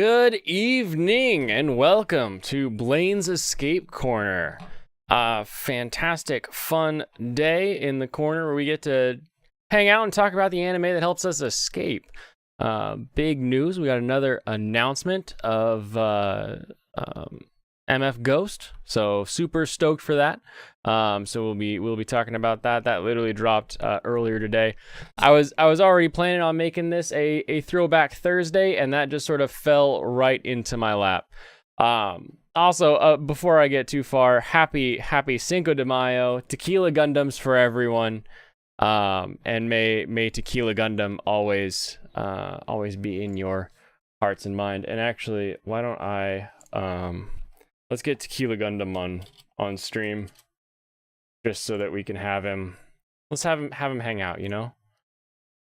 Good evening and welcome to Blaine's Escape Corner. Fantastic, fun day in the corner where we get to hang out and talk about the anime that helps us escape. Big news, we got another announcement of MF Ghost, so super stoked for that. So we'll be talking about that. That literally dropped earlier today. I was already planning on making this a throwback Thursday, and that just sort of fell right into my lap. Also, before I get too far, happy Cinco de Mayo, Tequila Gundams for everyone, and may Tequila Gundam always be in your hearts and mind. And actually, why don't I let's get Tequila Gundam on stream, just so that we can have him. Let's have him hang out, you know?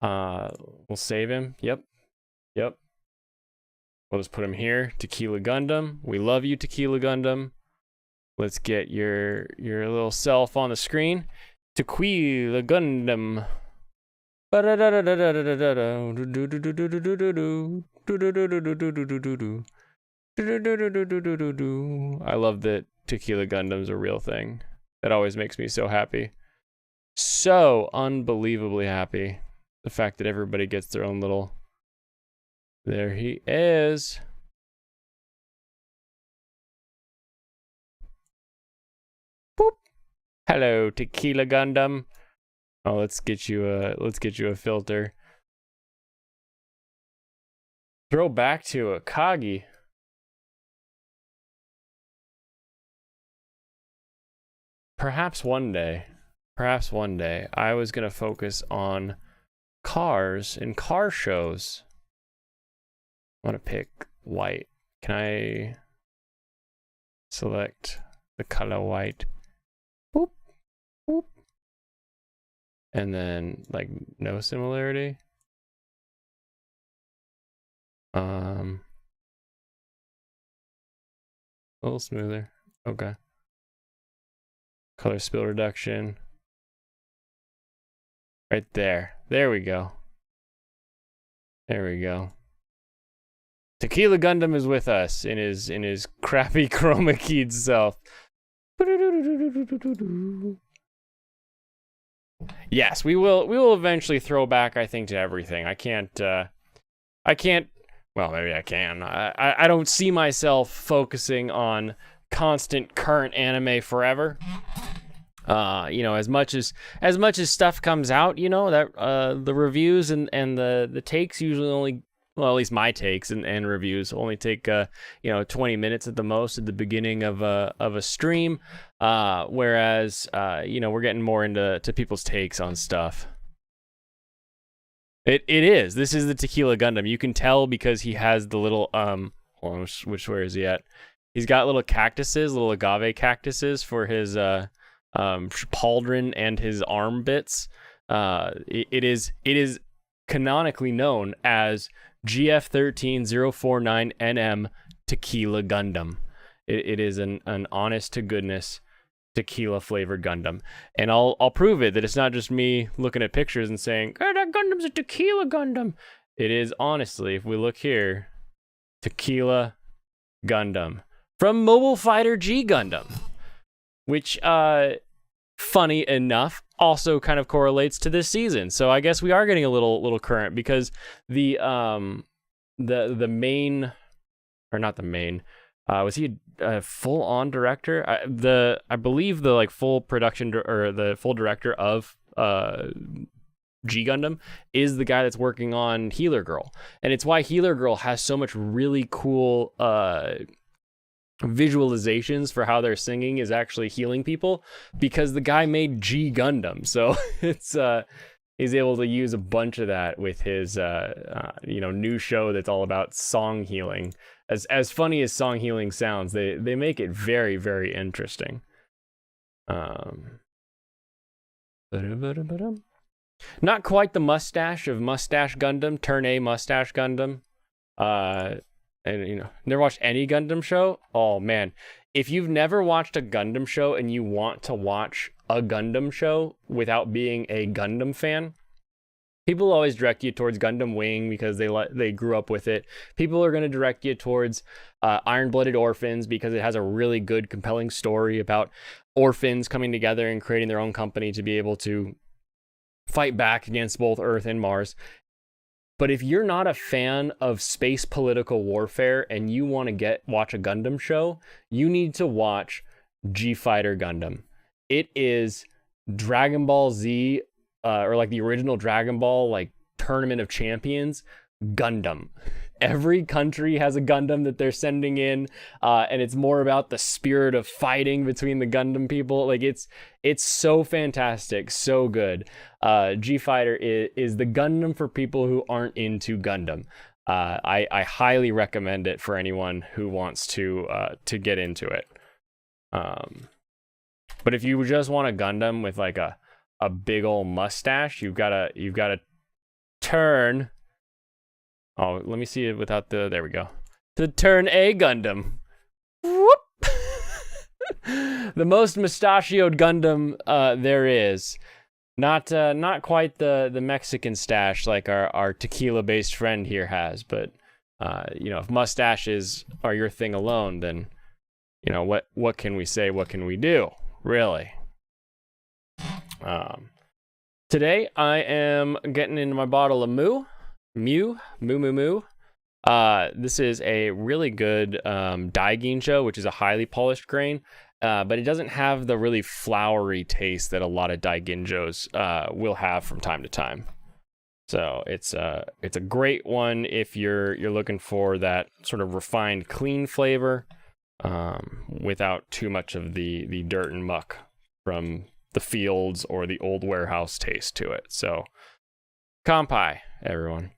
We'll save him. Yep. We'll just put him here. Tequila Gundam. We love you, Tequila Gundam. Let's get your little self on the screen. Tequila Gundam. I love that Tequila Gundam's a real thing. That always makes me so happy. So unbelievably happy. The fact that everybody gets their own little... There he is. Boop. Hello, Tequila Gundam. Oh, let's get you a filter. Throw back to Akagi. Perhaps one day, I was going to focus on cars and car shows. I want to pick white. Can I select the color white? Boop, boop. And then, like, no similarity. A little smoother. Okay. Color spill reduction. Right there. There we go. Tequila Gundam is with us in his crappy chroma keyed self. Yes, we will eventually throw back, I think, to everything. I can't well, maybe I can. I don't see myself focusing on constant current anime forever. You know, as much as stuff comes out, you know, that the reviews and the takes usually only, well, at least my takes and reviews only take 20 minutes at the most at the beginning of a stream, whereas we're getting more into people's takes on stuff. It is. This is the Tequila Gundam. You can tell because he has the little hold on, where is he at? He's got little cactuses, little agave cactuses for his pauldron and his arm bits. It is canonically known as GF13049NM Tequila Gundam. It is an honest to goodness tequila flavored Gundam, and I'll prove it that it's not just me looking at pictures and saying, "Hey, that Gundam's a Tequila Gundam." It is, honestly, if we look here, Tequila Gundam from Mobile Fighter G Gundam, which funny enough also kind of correlates to this season. So I guess we are getting a little current, because the main, or not the main, was he a full-on director? I believe the full production or the full director of G Gundam is the guy that's working on Healer Girl, and it's why Healer Girl has so much really cool visualizations for how they're singing is actually healing people, because the guy made G Gundam, so it's he's able to use a bunch of that with his new show that's all about song healing. As funny as song healing sounds, they make it very, very interesting. Not quite the mustache of Mustache Gundam, Turn A Mustache Gundam. And never watched any Gundam show? Oh man, if you've never watched a Gundam show and you want to watch a Gundam show without being a Gundam fan, People always direct you towards Gundam Wing because they grew up with it. People are going to direct you towards Iron-Blooded Orphans because it has a really good, compelling story about orphans coming together and creating their own company to be able to fight back against both Earth and Mars. But if you're not a fan of space political warfare and you want to watch a Gundam show, you need to watch G-Fighter Gundam. It is Dragon Ball Z, or like the original Dragon Ball, like Tournament of Champions Gundam. Every country has a Gundam that they're sending in, and it's more about the spirit of fighting between the Gundam people. Like it's so fantastic, so good. G-Fighter is the Gundam for people who aren't into Gundam. I highly recommend it for anyone who wants to get into it. But if you just want a Gundam with like a big old mustache, you've got to turn. Oh, let me see it without there we go. To turn a Gundam. Whoop. The most mustachioed Gundam there is. Not quite the Mexican stash like our tequila-based friend here has, but if mustaches are your thing alone, then what can we say? What can we do? Really? Today I am getting into my bottle of Moo. This is a really good Daiginjo, which is a highly polished grain, but it doesn't have the really flowery taste that a lot of Daiginjos will have from time to time. So it's a great one if you're looking for that sort of refined, clean flavor, without too much of the dirt and muck from the fields or the old warehouse taste to it. So, Kampai, everyone.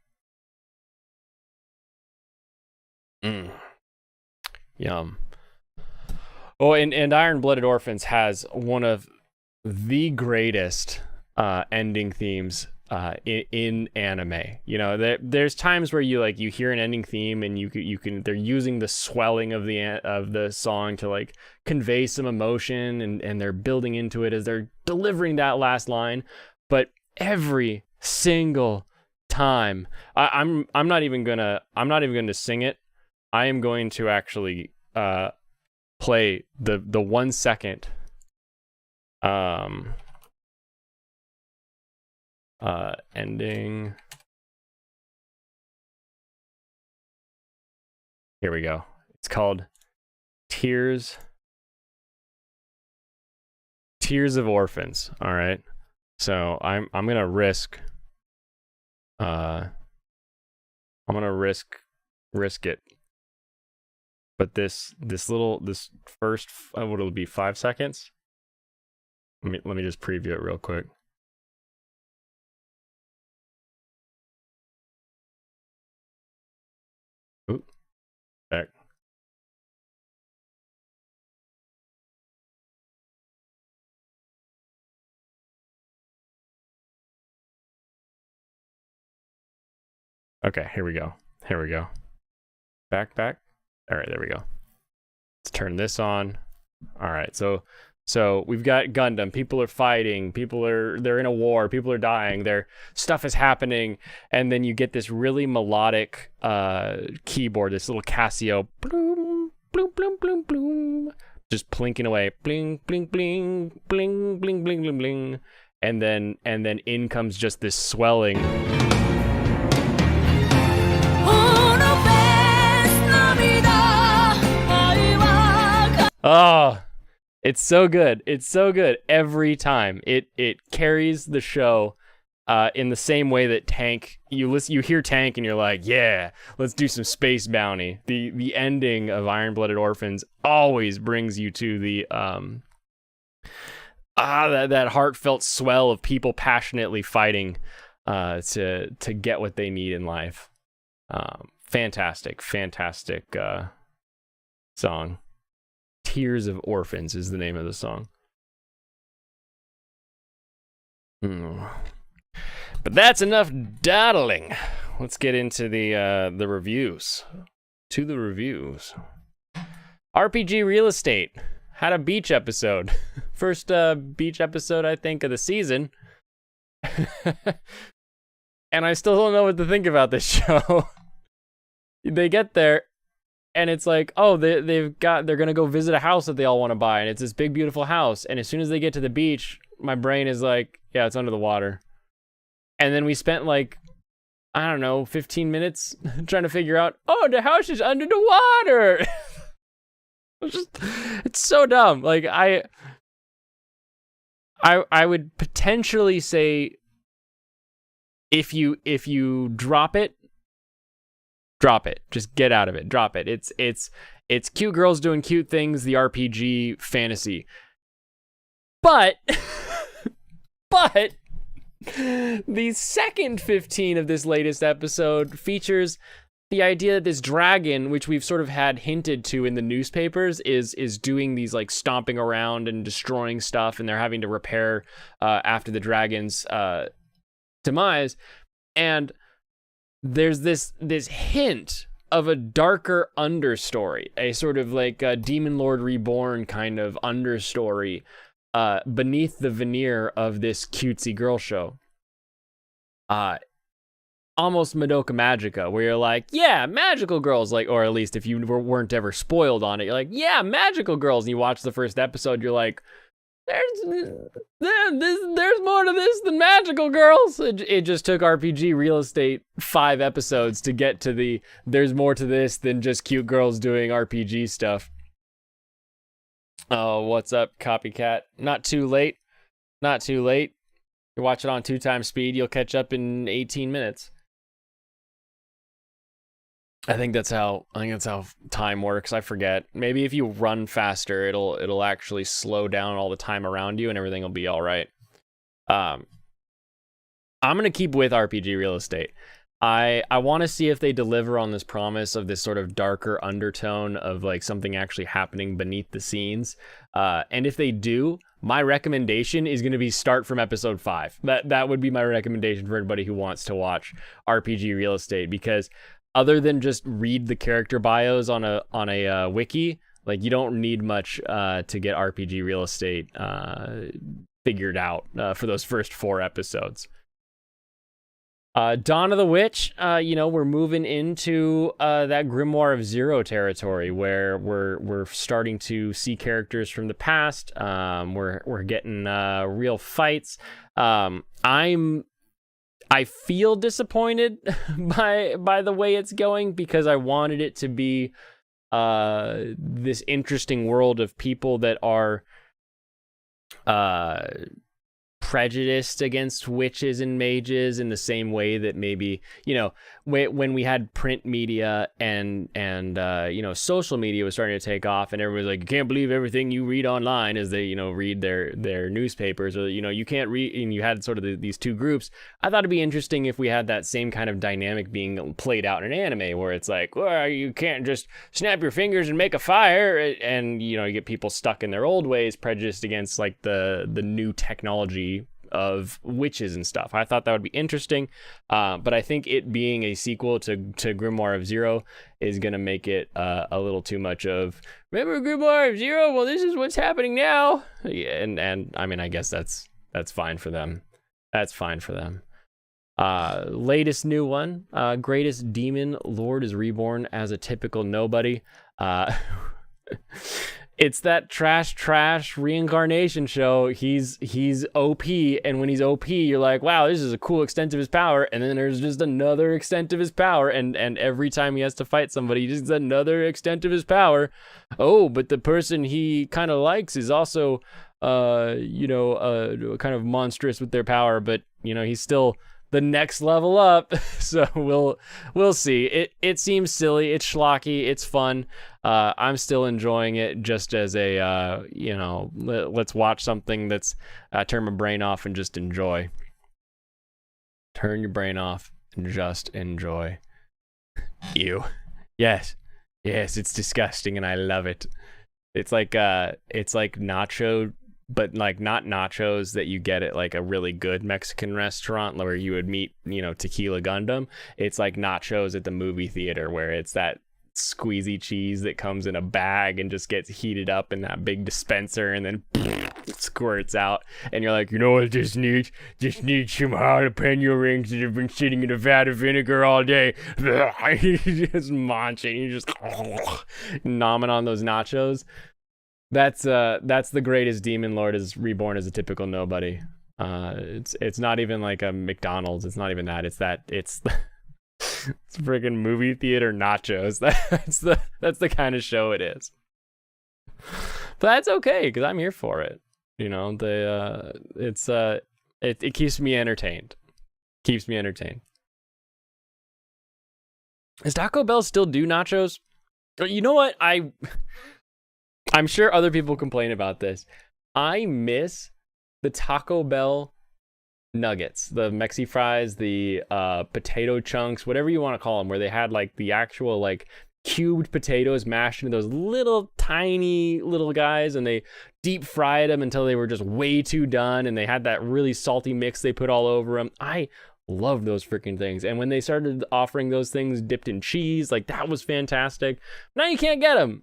Yum. Oh, and Iron-Blooded Orphans has one of the greatest ending themes in anime. There's times where you hear an ending theme and you can they're using the swelling of the song to like convey some emotion, and they're building into it as they're delivering that last line. But every single time, I'm not even gonna sing it. I am going to actually play the 1 second ending. Here we go. It's called Tears of Orphans. All right. So I'm gonna risk risk it. But this first, what will it be, 5 seconds? Let me just preview it real quick. Oop, back. Okay, here we go. Back. All right, there we go. Let's turn this on. All right, so we've got Gundam. People are fighting. They're in a war. People are dying. Their stuff is happening, and then you get this really melodic keyboard, this little Casio, bloom, bloom, bloom, bloom, bloom, just plinking away, bling, bling, bling, bling, bling, bling, bling, bling, and then in comes just this swelling. Oh, it's so good. It's so good every time. It carries the show in the same way that Tank, you hear Tank and you're like, yeah, let's do some space bounty. The ending of Iron-Blooded Orphans always brings you to the that heartfelt swell of people passionately fighting to get what they need in life. Fantastic song. Tears of Orphans is the name of the song. But that's enough dawdling. Let's get into the reviews. To the reviews. RPG Real Estate had a beach episode. First beach episode, I think, of the season. And I still don't know what to think about this show. They get there, and it's like, oh, they're gonna go visit a house that they all want to buy, and it's this big beautiful house. And as soon as they get to the beach, my brain is like, yeah, it's under the water. And then we spent like, I don't know, 15 minutes trying to figure out, oh, the house is under the water. It's so dumb. Like I would potentially say, if you drop it, just get out of it, drop it. It's cute girls doing cute things, the RPG fantasy. But the second 15 of this latest episode features the idea that this dragon, which we've sort of had hinted to in the newspapers, is doing these like stomping around and destroying stuff, and they're having to repair after the dragon's demise. And there's this hint of a darker understory, a sort of like a Demon Lord Reborn kind of understory beneath the veneer of this cutesy girl show. Almost Madoka Magica, where you're like, yeah, magical girls, like, or at least if you weren't ever spoiled on it, you're like, yeah, magical girls. And you watch the first episode, you're like, there's more to this than magical girls. It just took RPG Real Estate 5 episodes to get to there's more to this than just cute girls doing RPG stuff. Oh, what's up, Copycat? Not too late. You watch it on 2x speed, you'll catch up in 18 minutes. I think that's how time works. I forget. Maybe if you run faster, it'll actually slow down all the time around you, and everything will be all right. I'm gonna keep with RPG Real Estate. I want to see if they deliver on this promise of this sort of darker undertone of like something actually happening beneath the scenes. And if they do, my recommendation is going to be start from episode 5. That would be my recommendation for anybody who wants to watch RPG Real Estate, because other than just read the character bios on a wiki, like, you don't need much to get RPG Real Estate figured out for those first 4 episodes. Dawn of the Witch, we're moving into that Grimoire of Zero territory, where we're starting to see characters from the past. We're getting real fights. I feel disappointed by the way it's going, because I wanted it to be this interesting world of people that are prejudiced against witches and mages in the same way that maybe, when we had print media and social media was starting to take off, and everybody's like, you can't believe everything you read online, as they read their newspapers, or you can't read, and you had sort of these two groups. I thought it'd be interesting if we had that same kind of dynamic being played out in an anime, where it's like, well, you can't just snap your fingers and make a fire, and you get people stuck in their old ways, prejudiced against like the new technology of witches and stuff. I thought that would be interesting, but I think it being a sequel to Grimoire of Zero is going to make it a little too much of, remember Grimoire of Zero? Well, this is what's happening now. Yeah, and I mean, I guess that's fine for them. That's fine for them. Latest new one, Greatest Demon Lord is reborn as a typical nobody. It's that trash reincarnation show. He's OP, and when he's OP, you're like, wow, this is a cool extent of his power. And then there's just another extent of his power, and every time he has to fight somebody, just another extent of his power. Oh, but the person he kind of likes is also, kind of monstrous with their power, but he's still the next level up. So we'll see. It seems silly. It's schlocky. It's fun. I'm still enjoying it, just as a let's watch something that's turn my brain off and just enjoy. Turn your brain off and just enjoy. Ew. Yes, it's disgusting, and I love it. It's like nacho, but like not nachos that you get at like a really good Mexican restaurant where you would meet, Tequila Gundam. It's like nachos at the movie theater, where it's that squeezy cheese that comes in a bag and just gets heated up in that big dispenser and then squirts out, and you're like, you know what, just need some jalapeno rings that have been sitting in a vat of vinegar all day. Just munching, you just nomming on those nachos. That's the greatest Demon Lord is reborn as a typical nobody. It's not even like a McDonald's. It's not even that. It's it's freaking movie theater nachos. That's the kind of show it is. But that's okay because I'm here for it. You know, it keeps me entertained. Keeps me entertained. Does Taco Bell still do nachos? You know what? I'm sure other people complain about this. I miss the Taco Bell nuggets, the Mexi fries, the potato chunks, whatever you want to call them, where they had like the actual like cubed potatoes mashed into those little tiny little guys, and they deep fried them until they were just way too done, and they had that really salty mix they put all over them. I love those freaking things. And when they started offering those things dipped in cheese, like that was fantastic. Now you can't get them.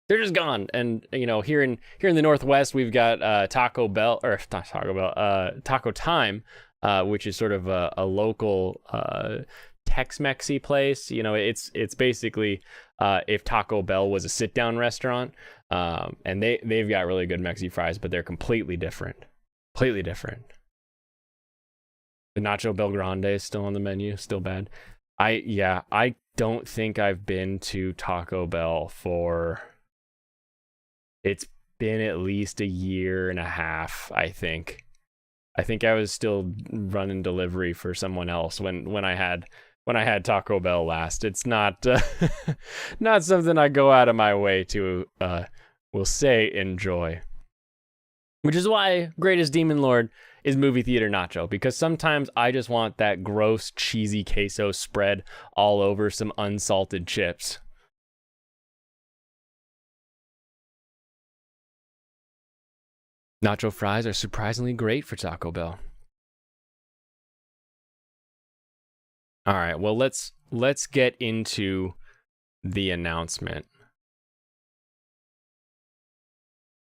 They're just gone. And you know, here in the Northwest, we've got Taco Bell, or not Taco Bell, Taco Time, which is sort of a local Tex-Mexy place. You know, it's basically if Taco Bell was a sit-down restaurant, and they've got really good Mexi fries, but they're completely different. Completely different. The Nacho Bel Grande is still on the menu, still bad. I don't think I've been to Taco Bell for, it's been at least a year and a half, I think. I think I was still running delivery for someone else when I had Taco Bell last. It's not not something I go out of my way to we'll say enjoy. Which is why Greatest Demon Lord is movie theater nacho, because sometimes I just want that gross cheesy queso spread all over some unsalted chips. Nacho fries are surprisingly great for Taco Bell. All right, well, let's get into the announcement.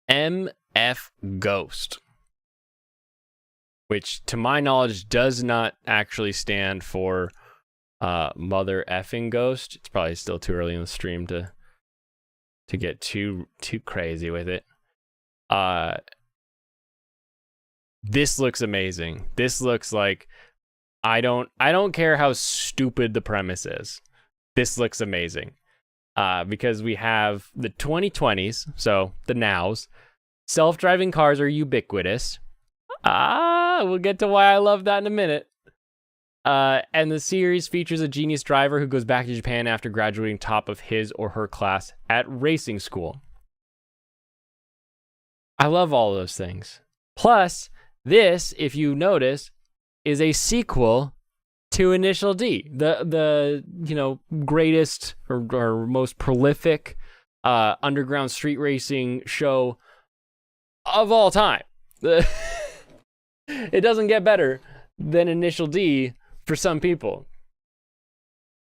MF Ghost, which to my knowledge does not actually stand for mother effing ghost. It's probably still too early in the stream to get too crazy with it. This looks amazing. This looks like, I don't care how stupid the premise is. This looks amazing. Because we have the 2020s, so the nows. Self-driving cars are ubiquitous. We'll get to why I love that in a minute. And the series features a genius driver who goes back to Japan after graduating top of his or her class at racing school. I love all those things. Plus, this, if you notice, is a sequel to Initial D, the greatest or most prolific underground street racing show of all time. It doesn't get better than Initial D for some people.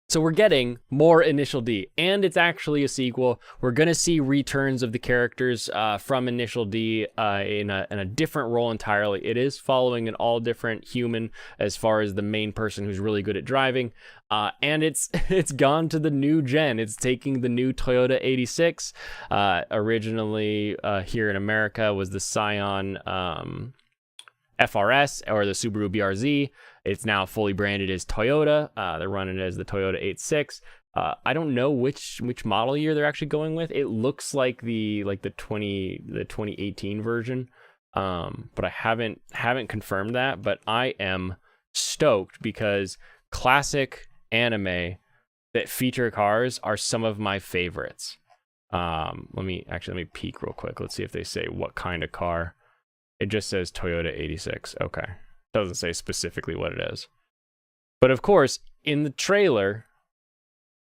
So we're getting more Initial D, and it's actually a sequel. We're going to see returns of the characters from Initial D in a different role entirely. It is following an all different human as far as the main person who's really good at driving. And it's gone to the new gen. It's taking the new Toyota 86. Originally here in America was the Scion FRS or the Subaru BRZ. It's now fully branded as Toyota. They're running it as the Toyota 86. I don't know which model year they're actually going with. It looks like the 2018 version, but I haven't confirmed that. But I am stoked because classic anime that feature cars are some of my favorites. Let me peek real quick. Let's see if they say what kind of car. It just says Toyota 86. Okay. Doesn't say specifically what it is. But of course, in the trailer,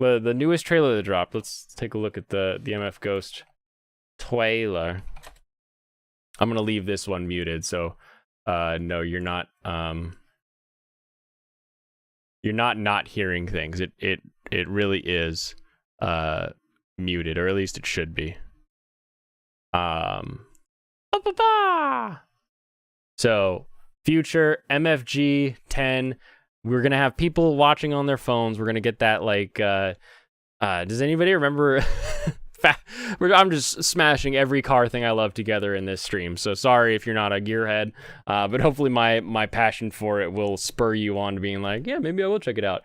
the newest trailer that dropped, let's take a look at the MF Ghost trailer. I'm going to leave this one muted, so no, you're not not hearing things. It really is uh muted, or at least it should be. Ba-ba-ba! So future MFG 10, we're gonna have people watching on their phones. We're gonna get that like does anybody remember I'm just smashing every car thing I love together in this stream, so sorry if you're not a gearhead, but hopefully my passion for it will spur you on to being like, yeah, maybe I will check it out.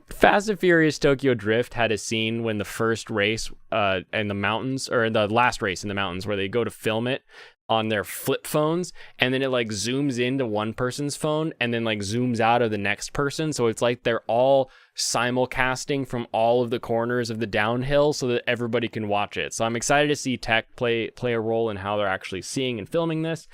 Fast and Furious Tokyo Drift had a scene when the first race in the mountains, or the last race in the mountains, where they go to film it on their flip phones, and then it like zooms into one person's phone and then like zooms out of the next person, so it's like they're all simulcasting from all of the corners of the downhill so that everybody can watch it. So I'm excited to see tech play a role in how they're actually seeing and filming this.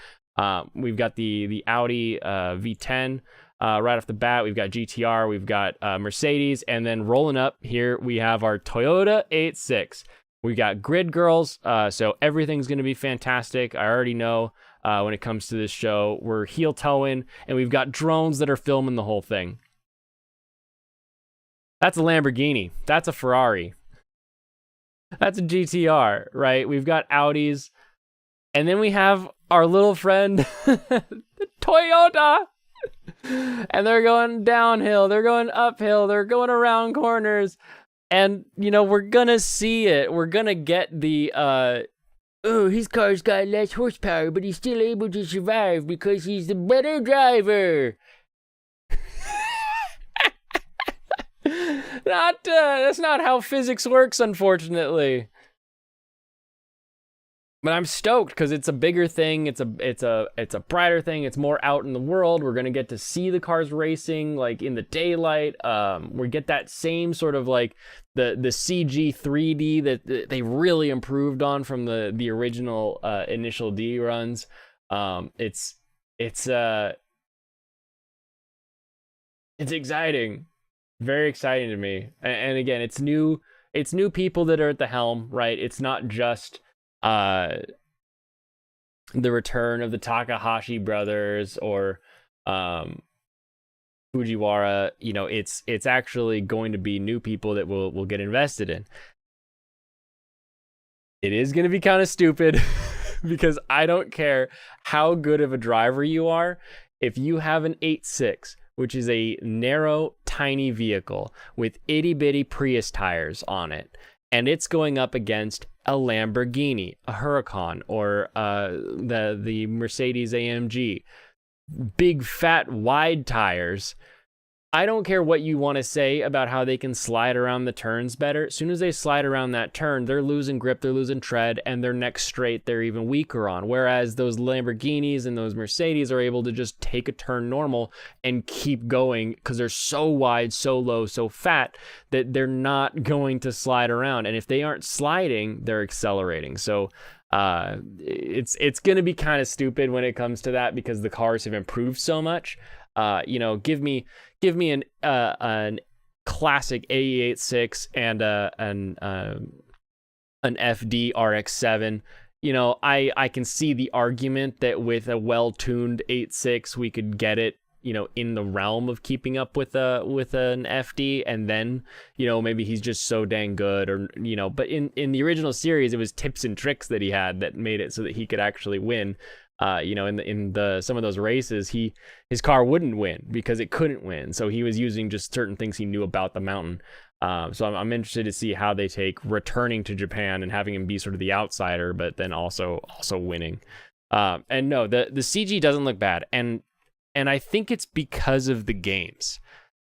We've got the Audi V10 right off the bat. We've got GTR, we've got Mercedes, and then rolling up here we have our Toyota 86. We got grid girls, so everything's going to be fantastic. I already know when it comes to this show. We're heel towing, and we've got drones that are filming the whole thing. That's a Lamborghini. That's a Ferrari. That's a GTR, right? We've got Audis, and then we have our little friend, Toyota. And they're going downhill, they're going uphill, they're going around corners. And, you know, we're gonna see it. We're gonna get the, oh, his car's got less horsepower, but he's still able to survive because he's the better driver. That's not how physics works, unfortunately. But I'm stoked because it's a bigger thing. It's a brighter thing. It's more out in the world. We're gonna get to see the cars racing like in the daylight. We get that same sort of like the CG 3D that they really improved on from the original Initial D runs. It's exciting, very exciting to me. And again, it's new people that are at the helm, right? It's not just the return of the Takahashi brothers or Fujiwara. You know, it's actually going to be new people that will get invested in. It is going to be kind of stupid because I don't care how good of a driver you are. If you have an 8.6, which is a narrow, tiny vehicle with itty-bitty Prius tires on it, and it's going up against a Lamborghini, a Huracan, or the Mercedes AMG, big, fat, wide tires. I don't care what you want to say about how they can slide around the turns better. As soon as they slide around that turn, they're losing grip, they're losing tread, and their next straight they're even weaker on. Whereas those Lamborghinis and those Mercedes are able to just take a turn normal and keep going because they're so wide, so low, so fat that they're not going to slide around. And if they aren't sliding, they're accelerating. So it's going to be kind of stupid when it comes to that because the cars have improved so much. You know, give me an classic AE86 and an FD RX7. You know, I can see the argument that with a well-tuned 8.6 we could get it, you know, in the realm of keeping up with an FD, and then, you know, maybe he's just so dang good, or, you know, but in the original series it was tips and tricks that he had that made it so that he could actually win. You know, in some of those races, his car wouldn't win because it couldn't win. So he was using just certain things he knew about the mountain. So I'm interested to see how they take returning to Japan and having him be sort of the outsider, but then also winning. And no, the CG doesn't look bad, and I think it's because of the games.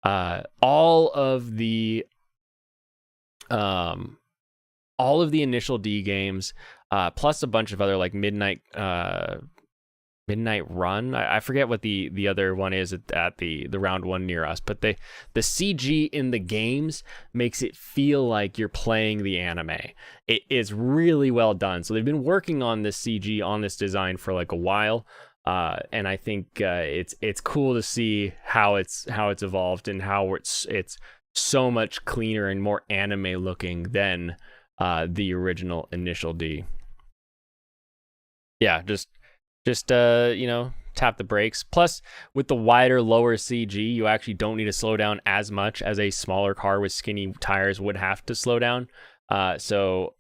All of the Initial D games, plus a bunch of other like Midnight Run. I forget what the other one is at the round one near us, but the CG in the games makes it feel like you're playing the anime. It is really well done. So they've been working on this CG, on this design for like a while, and I think it's cool to see how it's evolved and how it's so much cleaner and more anime looking than the original Initial D. Yeah, just you know, tap the brakes. Plus, with the wider, lower CG, you actually don't need to slow down as much as a smaller car with skinny tires would have to slow down. So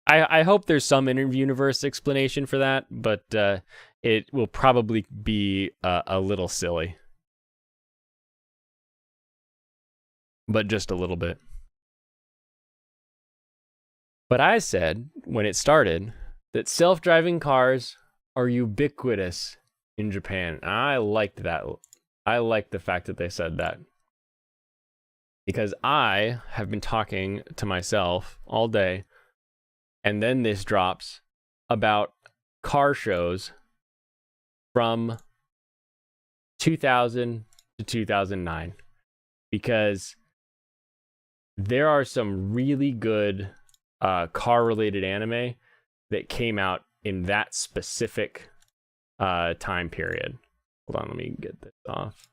I hope there's some in-universe explanation for that, but it will probably be a little silly. But just a little bit. But I said, when it started, that self-driving cars are ubiquitous in Japan. I liked that. I liked the fact that they said that. Because I have been talking to myself all day, and then this drops about car shows from 2000 to 2009. Because there are some really good car-related anime that came out in that specific time period. Hold on, let me get this off.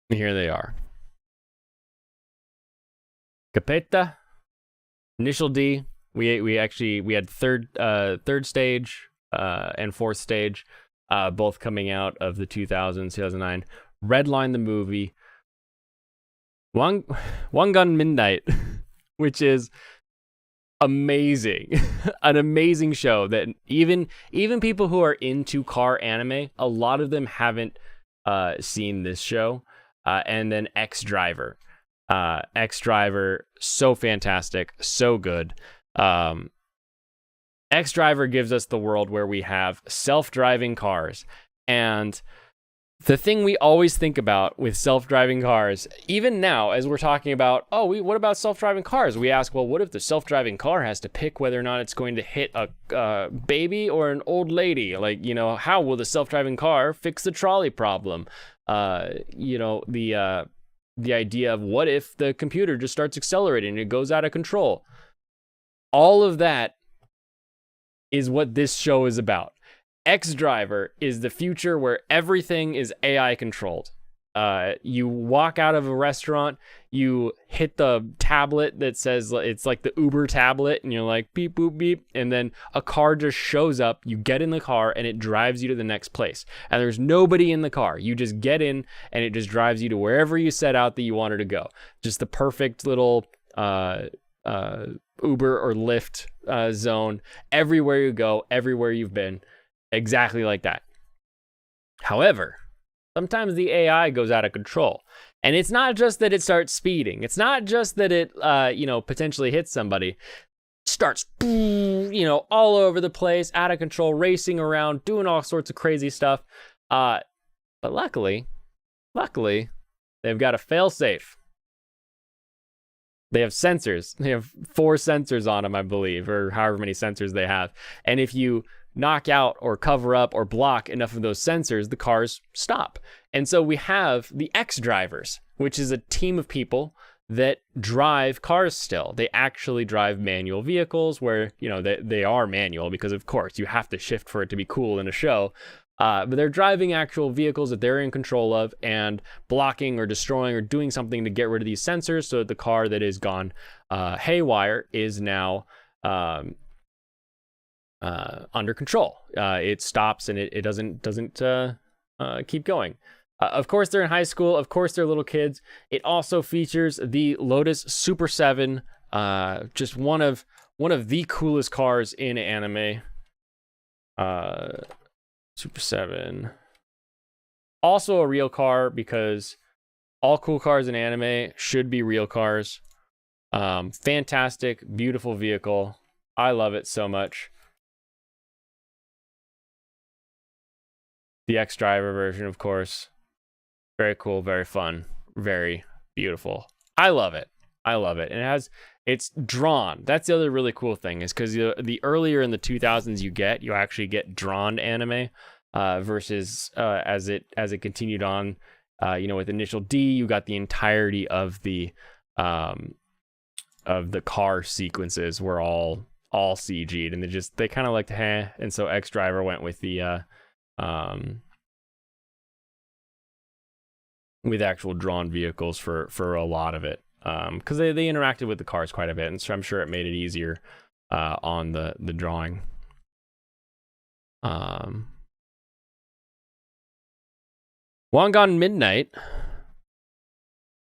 Here they are. Capeta, Initial D. We had third stage and fourth stage, both coming out of the 2000s, 2009. Redline the movie. One Gun Midnight, which is amazing. An amazing show that even people who are into car anime, a lot of them haven't seen this show. And then X Driver, so fantastic, so good. X Driver gives us the world where we have self-driving cars, and the thing we always think about with self-driving cars, even now as we're talking about, what about self-driving cars? We ask, well, what if the self-driving car has to pick whether or not it's going to hit a baby or an old lady? Like, how will the self-driving car fix the trolley problem? The idea of what if the computer just starts accelerating and it goes out of control? All of that is what this show is about. X Driver is the future where everything is AI controlled. You walk out of a restaurant, you hit the tablet that says, it's like the Uber tablet, and you're like, beep, boop, beep, and then a car just shows up, you get in the car, and it drives you to the next place. And there's nobody in the car. You just get in, and it just drives you to wherever you set out that you wanted to go. Just the perfect little Uber or Lyft zone. Everywhere you go, everywhere you've been. Exactly like that. However, sometimes the AI goes out of control. And it's not just that it starts speeding. It's not just that it, potentially hits somebody. It starts, all over the place, out of control, racing around, doing all sorts of crazy stuff. But luckily, they've got a fail-safe. They have sensors. They have 4 sensors on them, I believe, or however many sensors they have. And if you knock out or cover up or block enough of those sensors, the cars stop. And so we have the X Drivers, which is a team of people that drive cars still. They actually drive manual vehicles where, they are manual because, of course, you have to shift for it to be cool in a show. But they're driving actual vehicles that they're in control of and blocking or destroying or doing something to get rid of these sensors so that the car that is gone haywire is now under control. It stops and it doesn't keep going. Of course, they're in high school. Of course, they're little kids. It also features the Lotus Super 7, just one of the coolest cars in anime. Super 7. Also a real car, because all cool cars in anime should be real cars. Fantastic, beautiful vehicle. I love it so much. The X Driver version, of course. Very cool, very fun, very beautiful. I love it. And it's drawn. That's the other really cool thing, is because the earlier in the 2000s you actually get drawn anime, versus as it continued on, with Initial D, you got the entirety of the car sequences were all CG'd, and they kind of liked and so X Driver went with the with actual drawn vehicles for a lot of it, because they interacted with the cars quite a bit, and so I'm sure it made it easier on the drawing. Um, Wangan Midnight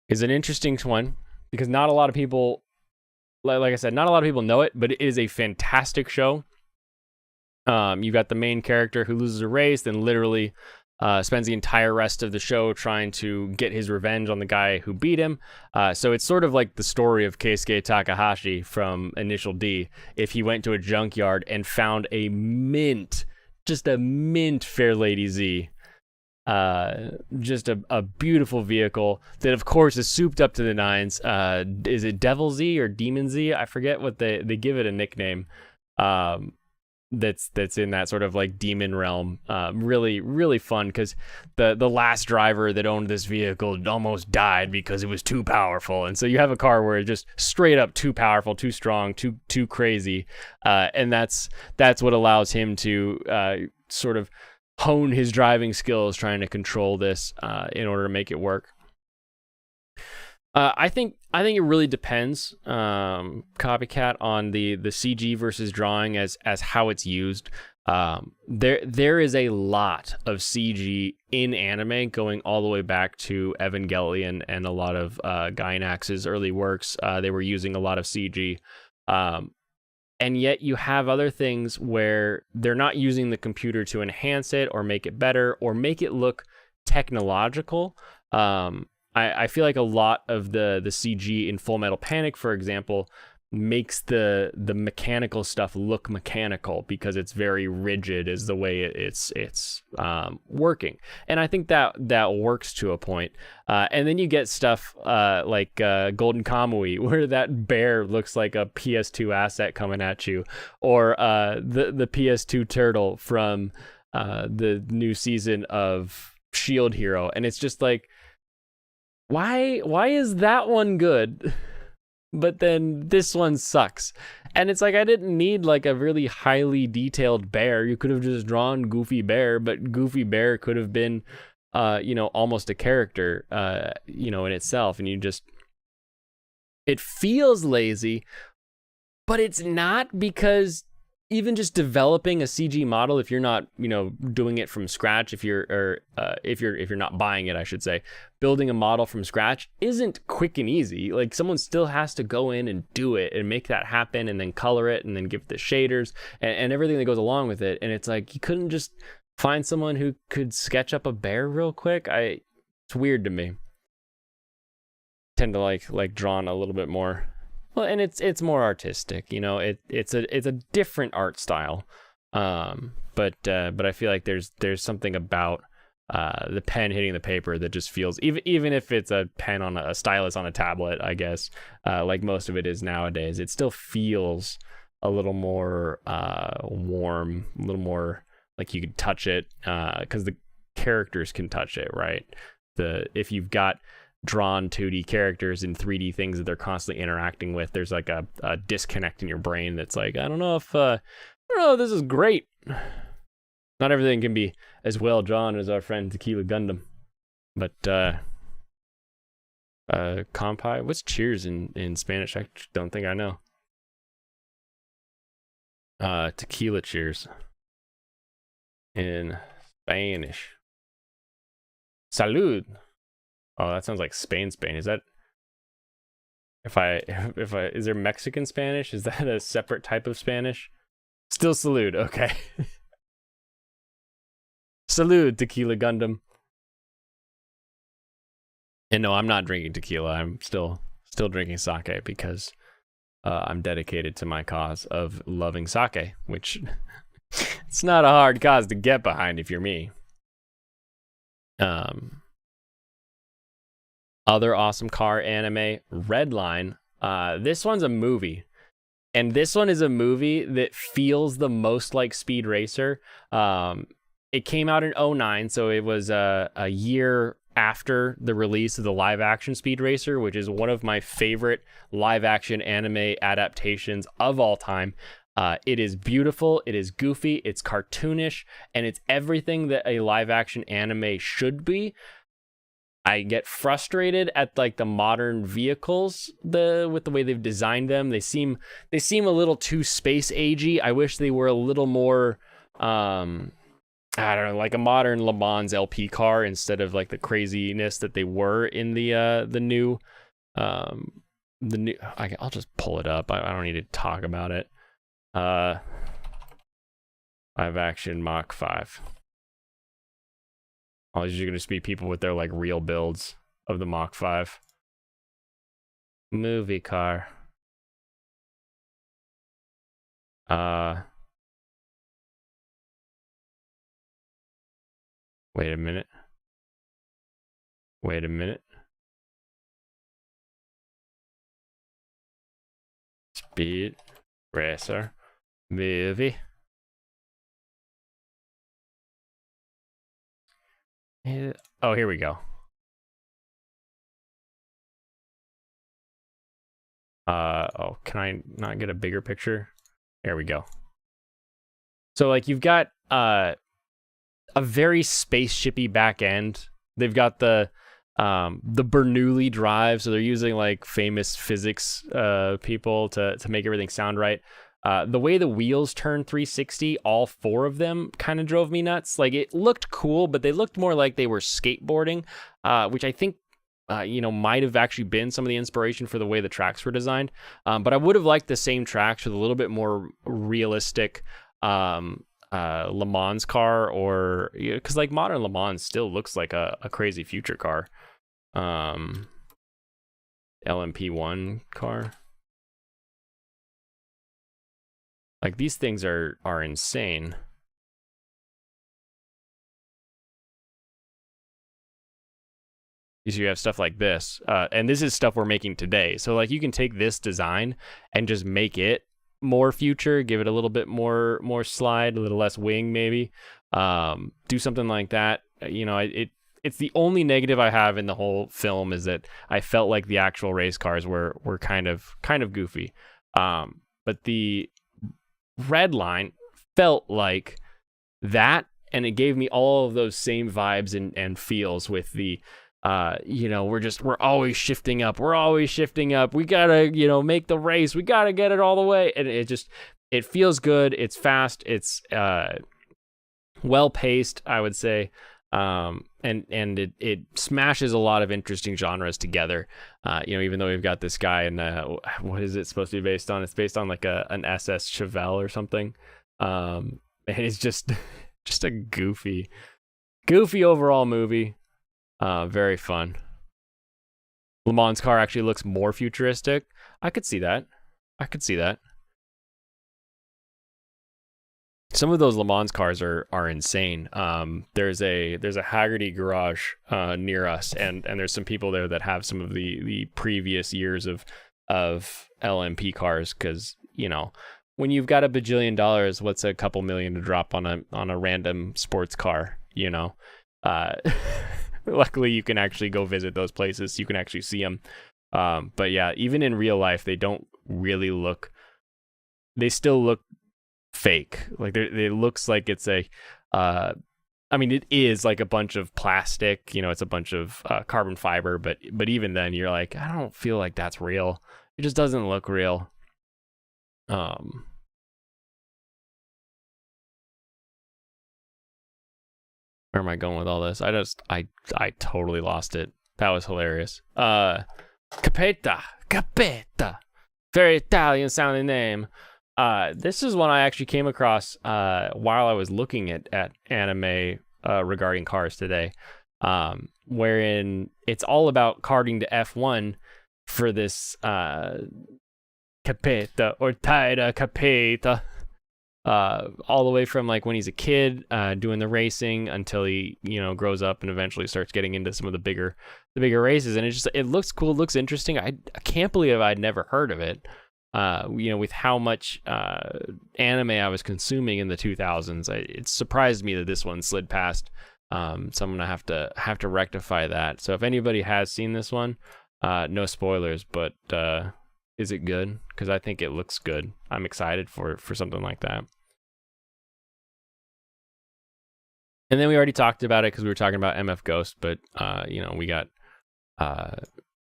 is an interesting one because not a lot of people, like I said, not a lot of people know it, but it is a fantastic show. You got the main character who loses a race, then literally spends the entire rest of the show trying to get his revenge on the guy who beat him. So it's sort of like the story of Keisuke Takahashi from Initial D if he went to a junkyard and found a mint, just a mint Fairlady Z. Just a beautiful vehicle that, of course, is souped up to the nines. Is it Devil Z or Demon Z? I forget what they give it a nickname. That's in that sort of like demon realm. Really, really fun because the last driver that owned this vehicle almost died because it was too powerful, and so you have a car where it's just straight up too powerful, too strong, too crazy, and that's what allows him to sort of hone his driving skills, trying to control this in order to make it work. I think it really depends, Copycat, on the CG versus drawing as how it's used. There is a lot of CG in anime going all the way back to Evangelion and a lot of Gainax's early works. They were using a lot of CG, and yet you have other things where they're not using the computer to enhance it or make it better or make it look technological. I feel like a lot of the CG in Full Metal Panic, for example, makes the mechanical stuff look mechanical because it's very rigid is the way it's working, and I think that works to a point. And then you get stuff like Golden Kamui, where that bear looks like a PS2 asset coming at you, or the PS2 turtle from the new season of Shield Hero, and it's just like, why is that one good, but then this one sucks? And it's like, I didn't need like a really highly detailed bear. You could have just drawn Goofy Bear, but Goofy Bear could have been almost a character in itself, and it feels lazy, but it's not, because even just developing a CG model, if you're not, doing it from scratch, if you're not buying it, I should say, building a model from scratch isn't quick and easy. Like, someone still has to go in and do it and make that happen, and then color it, and then give it the shaders and everything that goes along with it. And it's like, you couldn't just find someone who could sketch up a bear real quick. It's weird to me. Tend to like drawn a little bit more. Well, and it's more artistic, it's a different art style, but I feel like there's something about the pen hitting the paper that just feels, even if it's a pen on a stylus on a tablet, I guess, like most of it is nowadays, it still feels a little more warm, a little more like you could touch it, because the characters can touch it, right? If you've got drawn 2D characters and 3D things that they're constantly interacting with, there's like a disconnect in your brain that's like, I don't know if this is great. Not everything can be as well drawn as our friend Tequila Gundam, but Kampai, what's cheers in Spanish? I don't think I know. Tequila cheers in Spanish. Salud. Oh, that sounds like Spain. Is that, if I is there Mexican Spanish? Is that a separate type of Spanish? Still salute. Okay. Salute, Tequila Gundam. And no, I'm not drinking tequila. I'm still drinking sake because I'm dedicated to my cause of loving sake, which it's not a hard cause to get behind if you're me. Other awesome car anime, Redline. This one's a movie, and this one is a movie that feels the most like Speed Racer. It came out in 2009, so it was a year after the release of the live action Speed Racer, which is one of my favorite live action anime adaptations of all time. It is beautiful, it is goofy, it's cartoonish, and it's everything that a live action anime should be. I get frustrated at like the modern vehicles with the way they've designed them. They seem a little too space agey. I wish they were a little more um I don't know, like a modern Le Mans LP car instead of like the craziness that they were in the new um I'll just pull it up. I don't need to talk about it. Live action Mach 5. All these are gonna just be people with their like real builds of the Mach 5. Movie car. Wait a minute. Wait a minute. Speed racer movie. Oh, here we go. Oh, can I not get a bigger picture? There we go. So like you've got a very spaceshipy back end. They've got the Bernoulli drive, so they're using like famous physics people to make everything sound right. The way the wheels turn 360, all four of them kind of drove me nuts. Like it looked cool, but they looked more like they were skateboarding, which I think might have actually been some of the inspiration for the way the tracks were designed. But I would have liked the same tracks with a little bit more realistic Le Mans car, or because like modern Le Mans still looks like a crazy future car. LMP1 car. Like these things are insane. You have stuff like this, and this is stuff we're making today. So like you can take this design and just make it more future, give it a little bit more slide, a little less wing maybe. Do something like that. It's the only negative I have in the whole film is that I felt like the actual race cars were kind of goofy. But the red line felt like that, and it gave me all of those same vibes and feels with the we're always shifting up. We gotta, make the race. We gotta get it all the way. And it feels good. It's fast. It's well paced, I would say. And it smashes a lot of interesting genres together. Even though we've got this guy and what is it supposed to be based on? It's based on like an SS Chevelle or something. And it's just a goofy overall movie. Very fun. Le Mans car actually looks more futuristic. I could see that. Some of those Le Mans cars are insane. There's a Haggerty garage near us, and there's some people there that have some of the previous years of LMP cars, because when you've got $1 bajillion, what's a couple million to drop on a random sports car? Luckily, you can actually go visit those places. You can actually see them. But yeah, even in real life, they don't really look. They still look fake. Like it looks like it's it is like a bunch of plastic. It's a bunch of carbon fiber. But even then, you're like, I don't feel like that's real. It just doesn't look real. Where am I going with all this? I totally lost it. That was hilarious. Capeta. Very Italian sounding name. This is one I actually came across while I was looking at anime regarding cars today. Wherein it's all about karting to F1 for this Capeta or Taira Capeta. All the way from like when he's a kid doing the racing until he grows up and eventually starts getting into some of the bigger races, and it looks cool, looks interesting. I can't believe I'd never heard of it. With how much anime I was consuming in the 2000s, it surprised me that this one slid past. So I'm gonna have to rectify that. So if anybody has seen this one, no spoilers, but is it good? Because I think it looks good. I'm excited for something like that. And then we already talked about it because we were talking about MF Ghost, but we got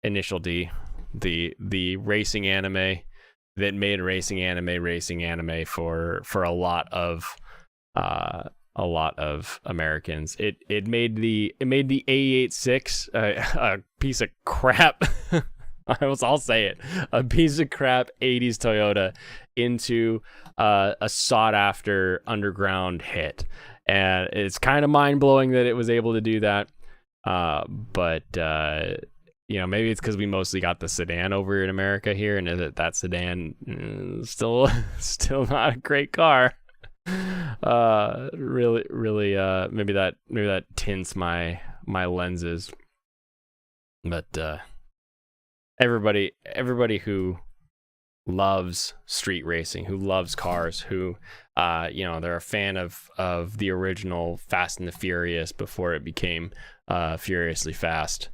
Initial D, the racing anime that made racing anime for a lot of a lot of Americans. It made the A86 a piece of crap. I'll say it, a piece of crap 80s Toyota into a sought after underground hit, and it's kind of mind blowing that it was able to do that. But maybe it's because we mostly got the sedan over in America here, and that sedan is still not a great car. Really, maybe that tints my lenses. But everybody who loves street racing, who loves cars, who they're a fan of the original Fast and the Furious before it became Furiously Fast,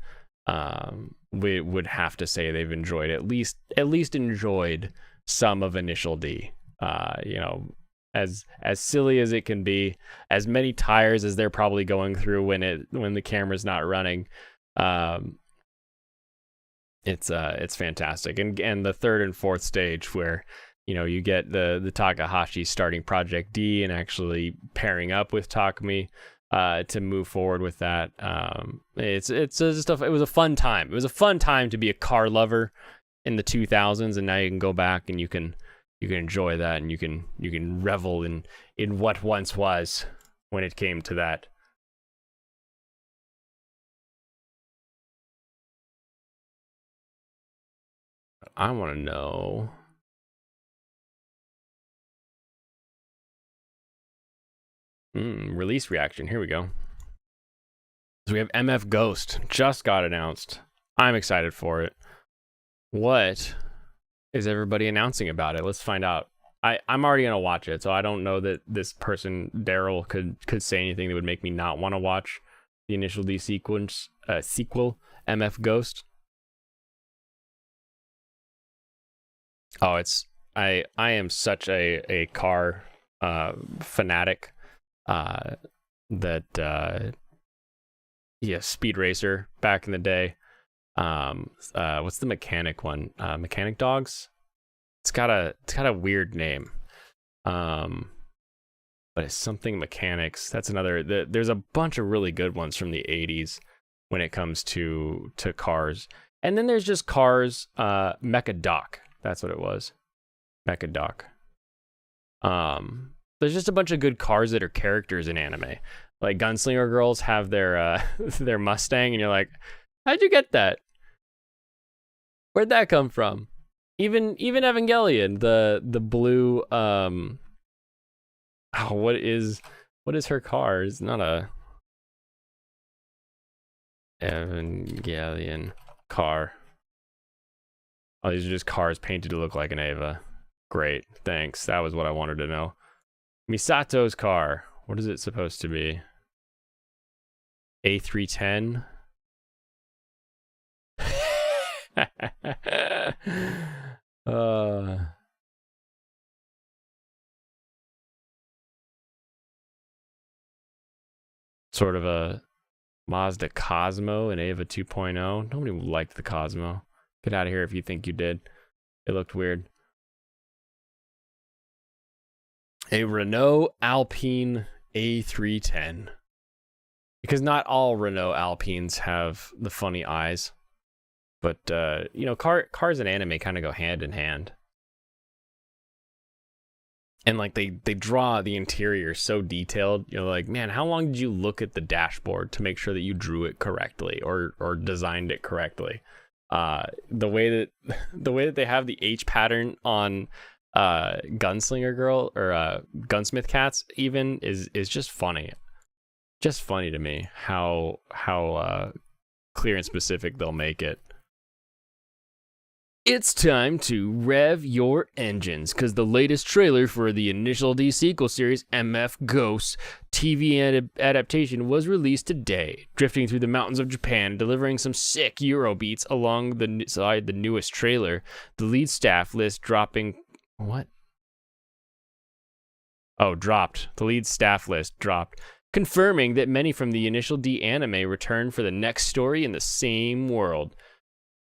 we would have to say they've enjoyed at least enjoyed some of Initial D. As silly as it can be, as many tires as they're probably going through when the camera's not running, it's fantastic. And the third and fourth stage where you get the Takahashi starting Project D and actually pairing up with Takumi to move forward with that. It was a fun time. It was a fun time to be a car lover in the 2000s, and now you can go back and you can enjoy that, and you can revel in what once was when it came to that. I want to know. Release reaction. Here we go. So we have MF Ghost just got announced. I'm excited for it. What is everybody announcing about it? Let's find out. I'm already gonna watch it, so I don't know that this person Daryl could say anything that would make me not want to watch the Initial D sequel, MF Ghost. Oh, I am such a car fanatic that Speed Racer back in the day. What's the mechanic one? Mechanic Dogs. It's got a weird name. But it's something mechanics. That's another. There's a bunch of really good ones from the 80s when it comes to cars. And then there's just cars. Mecha Doc. That's what it was. Mecha Doc. There's just a bunch of good cars that are characters in anime. Like Gunslinger Girls have their their Mustang, and you're like, how'd you get that? Where'd that come from? Even Evangelion, the blue what is her car? It's not a Evangelion car. Oh, these are just cars painted to look like an Eva. Great, thanks. That was what I wanted to know. Misato's car. What is it supposed to be? A310? Sort of a Mazda Cosmo and Ava 2.0. Nobody liked the Cosmo. Get out of here if you think you did. It looked weird. A Renault Alpine A310. Because not all Renault Alpines have the funny eyes. But, cars and anime kind of go hand in hand. And, like, they draw the interior so detailed. You're like, man, how long did you look at the dashboard to make sure that you drew it correctly or designed it correctly? The way that they have the H pattern on Gunslinger Girl or Gunsmith Cats even is just funny. Just funny to me how clear and specific they'll make it. It's time to rev your engines, because the latest trailer for the Initial D sequel series, MF Ghost TV adaptation, was released today, drifting through the mountains of Japan, delivering some sick Euro beats along the newest trailer. The lead staff list dropping... What? Oh, dropped. The lead staff list dropped, confirming that many from the Initial D anime return for the next story in the same world.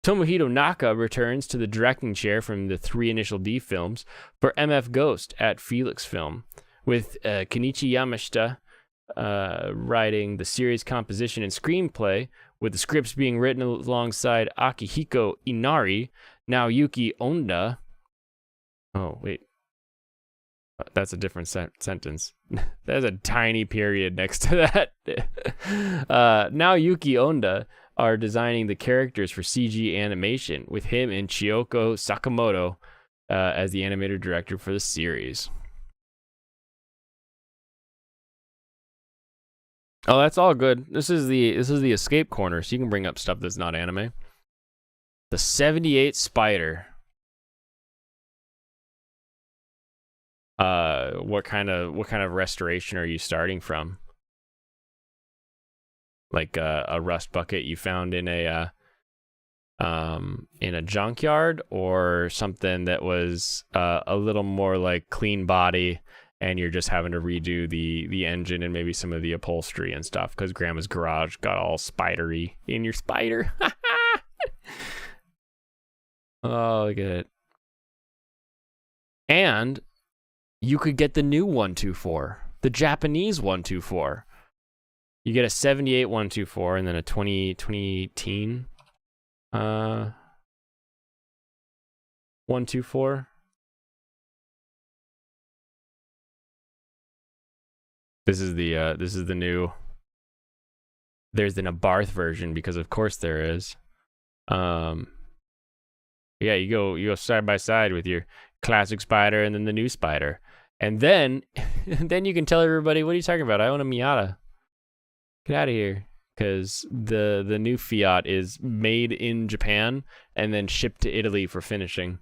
Tomohito Naka returns to the directing chair from the 3 Initial D films for MF Ghost at Felix Film, with Kenichi Yamashita writing the series composition and screenplay, with the scripts being written alongside Akihiko Inari, Naoyuki Onda. Oh, wait. That's a different sentence. There's a tiny period next to that. Naoyuki Onda are designing the characters for CG animation, with him and Chiyoko Sakamoto as the animator director for the series. Oh, that's all good. This is the escape corner, so you can bring up stuff that's not anime. The 78 Spider. What kind of restoration are you starting from? Like a rust bucket you found in a junkyard, or something that was a little more like clean body, and you're just having to redo the engine and maybe some of the upholstery and stuff because grandma's garage got all spidery in your spider. Oh, look at it. And you could get the new 124, the Japanese 124. You get a 78 124 and then a 2018 124. This is the new. There's an Abarth version, because of course there is. Yeah, you go side by side with your classic Spider and then the new Spider. And then you can tell everybody, what are you talking about? I own a Miata. Get out of here. Because the new Fiat is made in Japan and then shipped to Italy for finishing.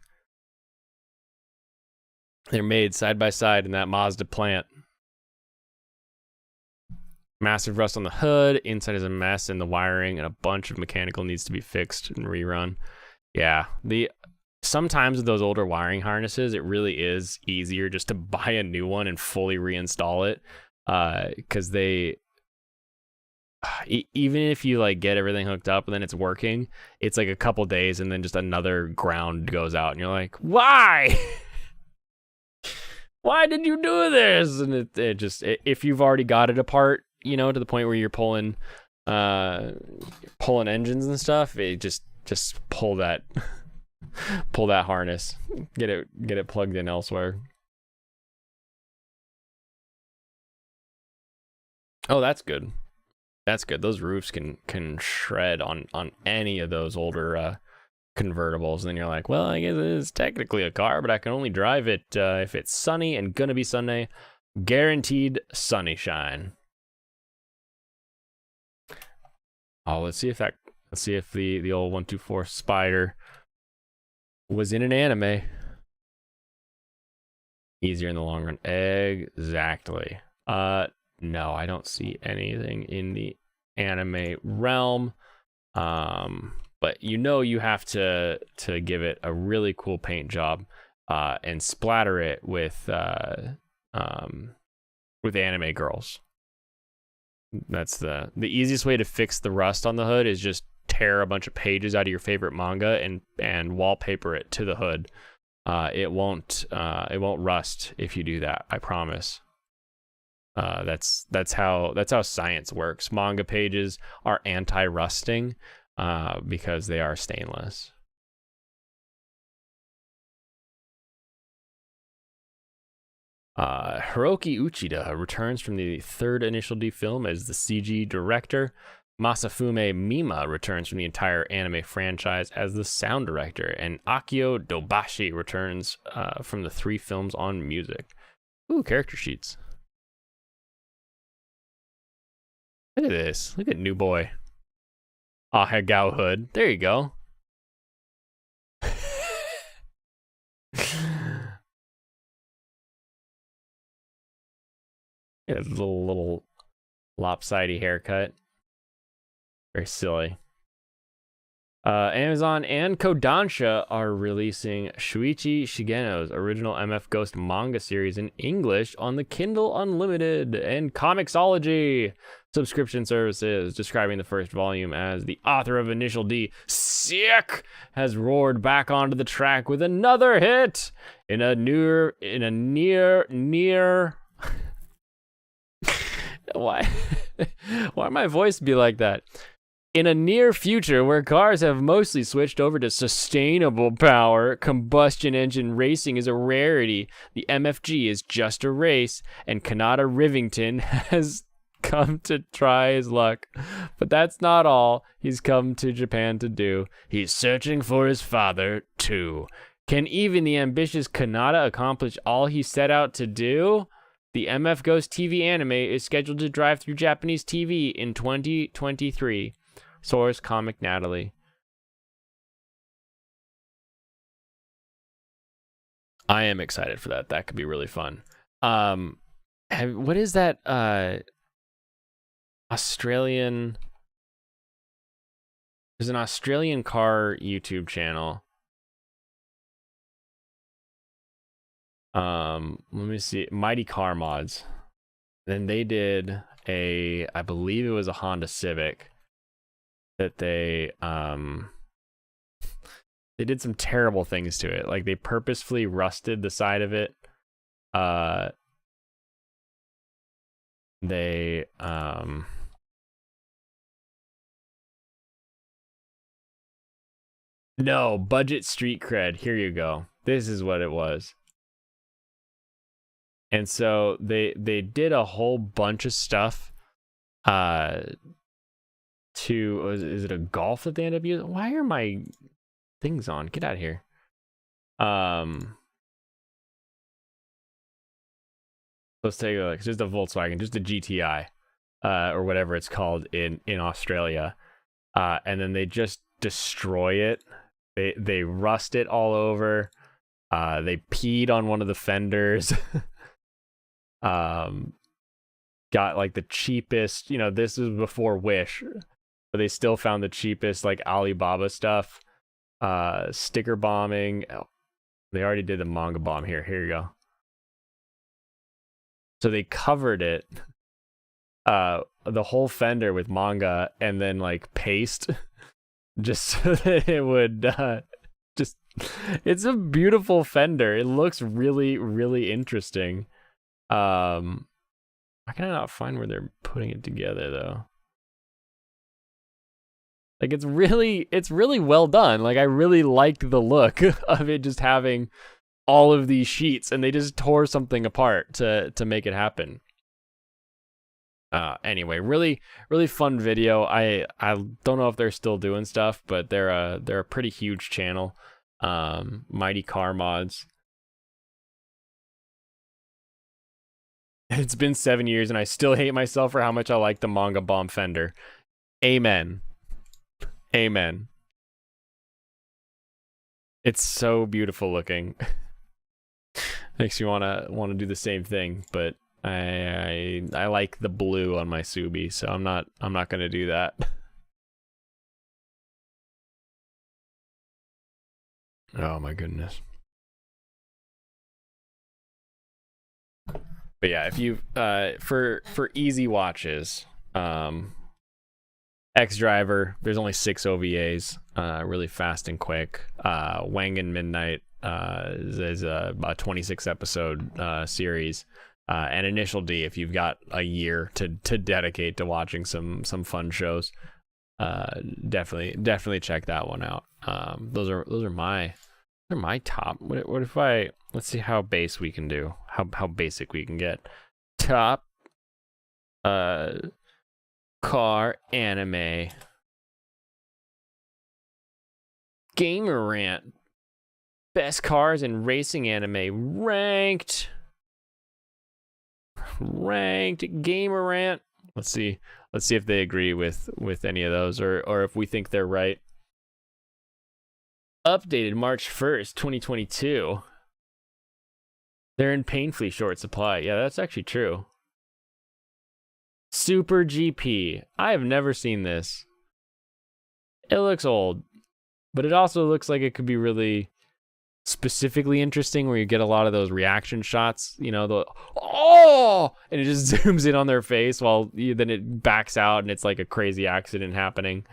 They're made side by side in that Mazda plant. Massive rust on the hood. Inside is a mess, and the wiring and a bunch of mechanical needs to be fixed and rerun. Yeah, sometimes with those older wiring harnesses, it really is easier just to buy a new one and fully reinstall it, because even if you like get everything hooked up and then it's working, it's like a couple days and then just another ground goes out and you're like, why? Why did you do this? And it just, if you've already got it apart, to the point where you're pulling engines and stuff, it just pull that harness, get it plugged in elsewhere. Oh, that's good. That's good. Those roofs can shred on any of those older convertibles. And then you're like, well, I guess it is technically a car, but I can only drive it if it's sunny, and gonna be Sunday. Guaranteed sunny shine. Oh, let's see if the old 124 Spider was in an anime. Easier in the long run. Exactly. No, I don't see anything in the anime realm. But you have to give it a really cool paint job and splatter it with anime girls. That's the easiest way to fix the rust on the hood is just tear a bunch of pages out of your favorite manga and wallpaper it to the hood. It won't rust if you do that, I promise. That's how science works. Manga pages are anti-rusting because they are stainless. Hiroki Uchida returns from the third Initial D film as the CG director. Masafume Mima returns from the entire anime franchise as the sound director, and Akio Dobashi returns from the 3 films on music. Ooh, character sheets. Look at this. Look at New Boy. Ahegao Hood. There you go. Yeah, little lopsided haircut. Very silly. Amazon and Kodansha are releasing Shuichi Shigeno's original MF Ghost manga series in English on the Kindle Unlimited and Comixology subscription services, describing the first volume as the author of Initial D, Sick, has roared back onto the track with another hit in a near Why? Why my voice be like that? In a near future where cars have mostly switched over to sustainable power, combustion engine racing is a rarity. The MFG is just a race, and Kanata Rivington has come to try his luck. But that's not all he's come to Japan to do. He's searching for his father, too. Can even the ambitious Kanata accomplish all he set out to do? The MF Ghost TV anime is scheduled to drive through Japanese TV in 2023. Source Comic Natalie. I am excited for that. That could be really fun. What is that Australian? There's an Australian car YouTube channel. Let me see. Mighty Car Mods. Then they did I believe it was a Honda Civic that they did some terrible things to it. Like they purposefully rusted the side of it. No, budget street cred. Here you go. This is what it was. And so they did a whole bunch of stuff is it a golf that they end up using? Why are my things on? Get out of here. Let's take a look. It's just a Volkswagen, just a GTI, or whatever it's called in Australia. And then they just destroy it. They rust it all over. They peed on one of the fenders. Got like the cheapest, this was before Wish, but they still found the cheapest like Alibaba stuff. Sticker bombing. Oh, they already did the manga bomb here. Here you go. So they covered it, the whole fender with manga and then like paste just so that it would it's a beautiful fender. It looks really, really interesting. Why can I not find where they're putting it together though? Like it's really well done. Like I really liked the look of it just having all of these sheets and they just tore something apart to make it happen. Anyway, really, really fun video. I don't know if they're still doing stuff, but they're a pretty huge channel. Mighty Car Mods. It's been 7 years and I still hate myself for how much I like the manga bomb fender. Amen. Amen. It's so beautiful looking. Makes you wanna do the same thing, but I like the blue on my Subi, so I'm not gonna do that. Oh my goodness. But yeah, if you for easy watches, X Driver, there's only 6 OVAs, really fast and quick. Wangan Midnight is a 26 episode series. And Initial D, if you've got a year to dedicate to watching some fun shows, definitely check that one out. Those are my top. What if let's see how base we can do, how basic we can get. Top car anime. Gamer Rant. Best cars and racing anime ranked. Gamer Rant. Let's see if they agree with any of those or if we think they're right. Updated March 1st, 2022. They're in painfully short supply. Yeah, that's actually true. Super GP. I have never seen this. It looks old, but it also looks like it could be really specifically interesting where you get a lot of those reaction shots, and it just zooms in on their face while then it backs out and it's like a crazy accident happening.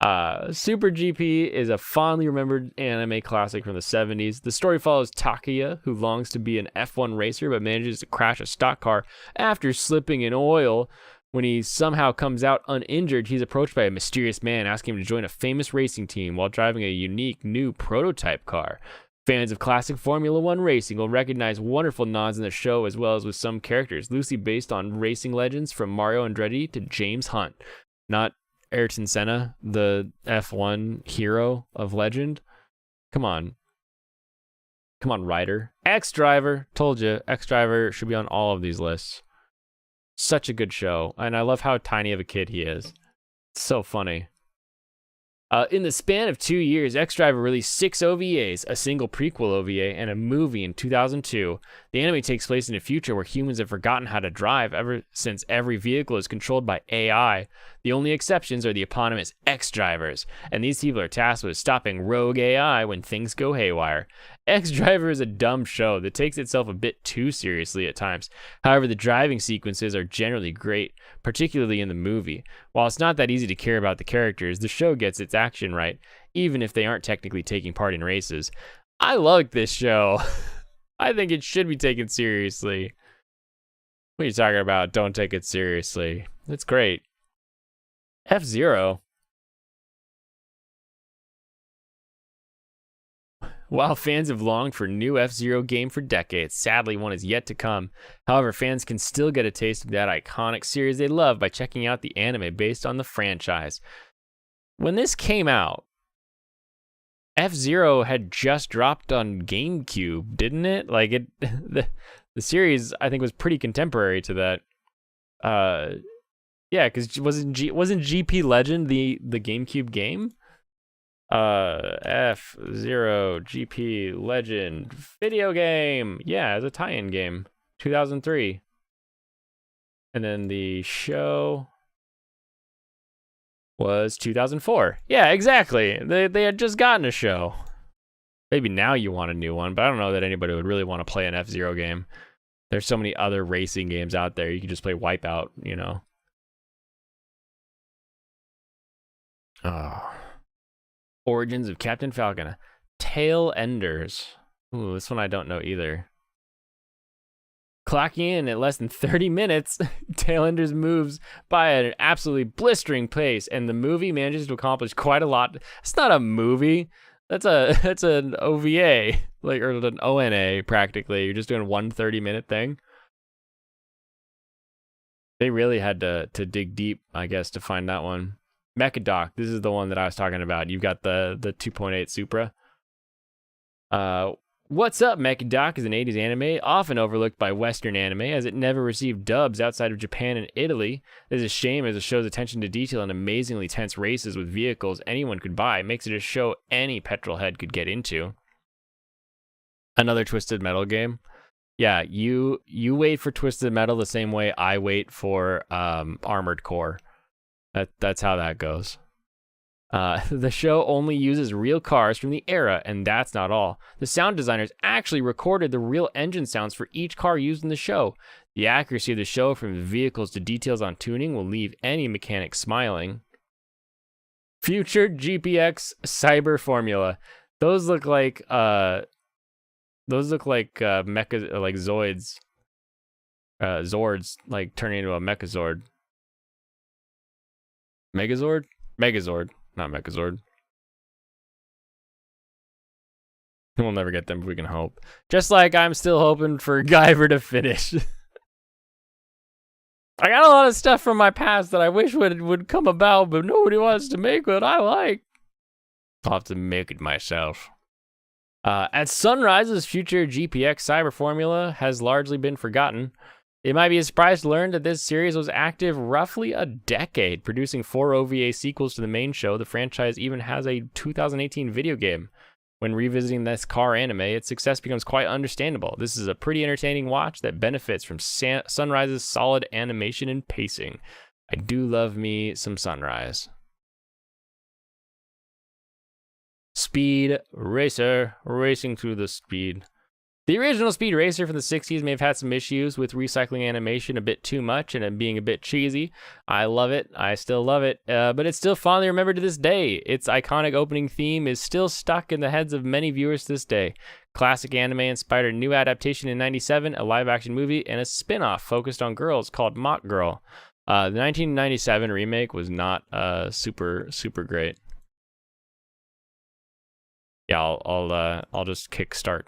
Super GP is a fondly remembered anime classic from the 70s. The story follows Takuya, who longs to be an F1 racer but manages to crash a stock car after slipping in oil. When he somehow comes out uninjured, he's approached by a mysterious man asking him to join a famous racing team while driving a unique new prototype car. Fans of classic Formula One racing will recognize wonderful nods in the show, as well as with some characters loosely based on racing legends from Mario Andretti to James Hunt. Not Ayrton Senna, the F1 hero of legend. Come on. Come on, Ryder. X-Driver. Told you, X-Driver should be on all of these lists. Such a good show. And I love how tiny of a kid he is. It's so funny. In the span of 2 years, X-Driver released 6 OVAs, a single prequel OVA, and a movie in 2002. The anime takes place in a future where humans have forgotten how to drive ever since every vehicle is controlled by AI. The only exceptions are the eponymous X-Drivers, and these people are tasked with stopping rogue AI when things go haywire. X-Driver is a dumb show that takes itself a bit too seriously at times. However, the driving sequences are generally great, particularly in the movie. While it's not that easy to care about the characters, the show gets its action right, even if they aren't technically taking part in races. I like this show. I think it should be taken seriously. What are you talking about? Don't take it seriously. It's great. F-Zero. While fans have longed for a new F-Zero game for decades, sadly one is yet to come. However, fans can still get a taste of that iconic series they love by checking out the anime based on the franchise. When this came out, F-Zero had just dropped on GameCube, didn't it? Like the series I think was pretty contemporary to that. Yeah, because wasn't GP Legend the GameCube game? F-Zero GP Legend video game. Yeah, it's a tie-in game. 2003. And then the show was 2004. Yeah, exactly. They had just gotten a show. Maybe now you want a new one, but I don't know that anybody would really want to play an F-Zero game. There's so many other racing games out there. You can just play Wipeout, you know. Oh. Origins of Captain Falcon. Tail Enders. Ooh, this one I don't know either. Clocking in at less than 30 minutes, Tail Enders moves by at an absolutely blistering pace, and the movie manages to accomplish quite a lot. It's not a movie. That's an OVA, like, or an ONA practically. You're just doing one 30-minute thing. They really had to dig deep, I guess, to find that one. Mechadoc, this is the one that I was talking about. You've got the 2.8 Supra. What's Up, Mechadoc is an 80s anime, often overlooked by Western anime, as it never received dubs outside of Japan and Italy. This is a shame, as it shows attention to detail and amazingly tense races with vehicles anyone could buy. It makes it a show any petrolhead could get into. Another Twisted Metal game. Yeah, you wait for Twisted Metal the same way I wait for Armored Core. That's how that goes. The show only uses real cars from the era, and that's not all. The sound designers actually recorded the real engine sounds for each car used in the show. The accuracy of the show, from the vehicles to details on tuning, will leave any mechanic smiling. Future GPX Cyber Formula. Those look like mecha, like Zoids. Zords, like turning into a Mechazord. Megazord? Megazord, not Mechazord. We'll never get them if we can hope. Just like I'm still hoping for Guyver to finish. I got a lot of stuff from my past that I wish would come about, but nobody wants to make what I like. I'll have to make it myself. At Sunrise's future GPX Cyber Formula has largely been forgotten. It might be a surprise to learn that this series was active roughly a decade, producing 4 OVA sequels to the main show. The franchise even has a 2018 video game. When revisiting this car anime, its success becomes quite understandable. This is a pretty entertaining watch that benefits from Sunrise's solid animation and pacing. I do love me some Sunrise. Speed Racer, racing through the speed. The original Speed Racer from the 60s may have had some issues with recycling animation a bit too much and it being a bit cheesy. I love it. I still love it. But it's still fondly remembered to this day. Its iconic opening theme is still stuck in the heads of many viewers to this day. Classic anime inspired a new adaptation in 97, a live-action movie, and a spin-off focused on girls called Mock Girl. The 1997 remake was not super great. Yeah, I'll just kickstart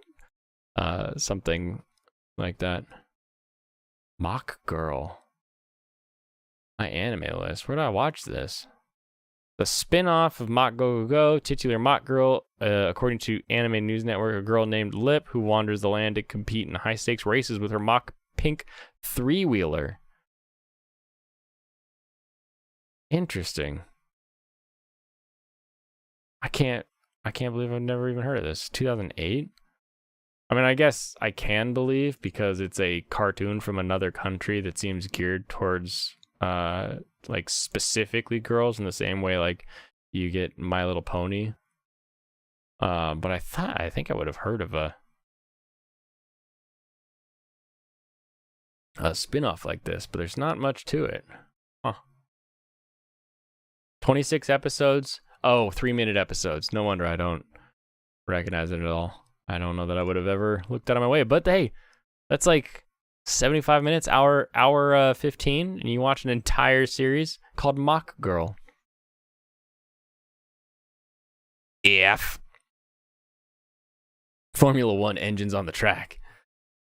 something like that. Mock Girl. My anime list. Where did I watch this? The spin-off of Mock Go Go Go, titular Mock Girl, according to Anime News Network, a girl named Lip who wanders the land to compete in high-stakes races with her mock pink three-wheeler. Interesting. I can't believe I've never even heard of this. 2008? I mean, I guess I can believe because it's a cartoon from another country that seems geared towards like specifically girls in the same way like you get My Little Pony. But I think I would have heard of a spin-off like this, but there's not much to it. Huh. 26 episodes. Oh, 3-minute episodes. No wonder I don't recognize it at all. I don't know that I would have ever looked out of my way, but hey, that's like 75 minutes, hour 15, and you watch an entire series called Mock Girl. F. Formula One engines on the track.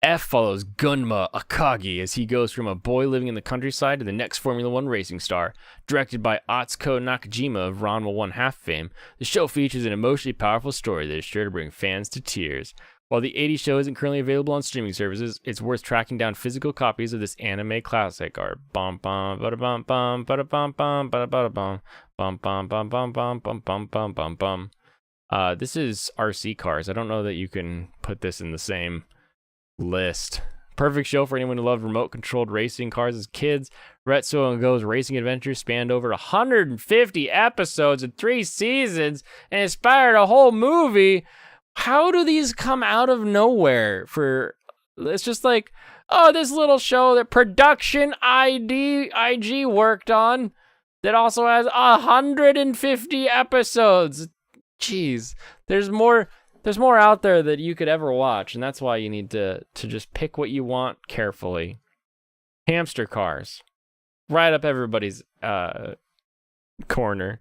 F follows Gunma Akagi as he goes from a boy living in the countryside to the next Formula One racing star. Directed by Atsuko Nakajima of Ranma 1/2 fame, the show features an emotionally powerful story that is sure to bring fans to tears. While the 80s show isn't currently available on streaming services, it's worth tracking down physical copies of this anime classic. Or bum bum bada bum bum bada bum bum bada bada bum bum bum bum bum bum bum bum bum bum bum. This is RC Cars. I don't know that you can put this in the same list. Perfect show for anyone who loved remote-controlled racing cars as kids. Retsuo and Go's racing adventures spanned over 150 episodes and 3 seasons and inspired a whole movie. How do these come out of nowhere? It's just like, oh, this little show that Production IG worked on that also has 150 episodes. Jeez, there's more out there that you could ever watch, and that's why you need to just pick what you want carefully. Hamster cars, right up everybody's corner.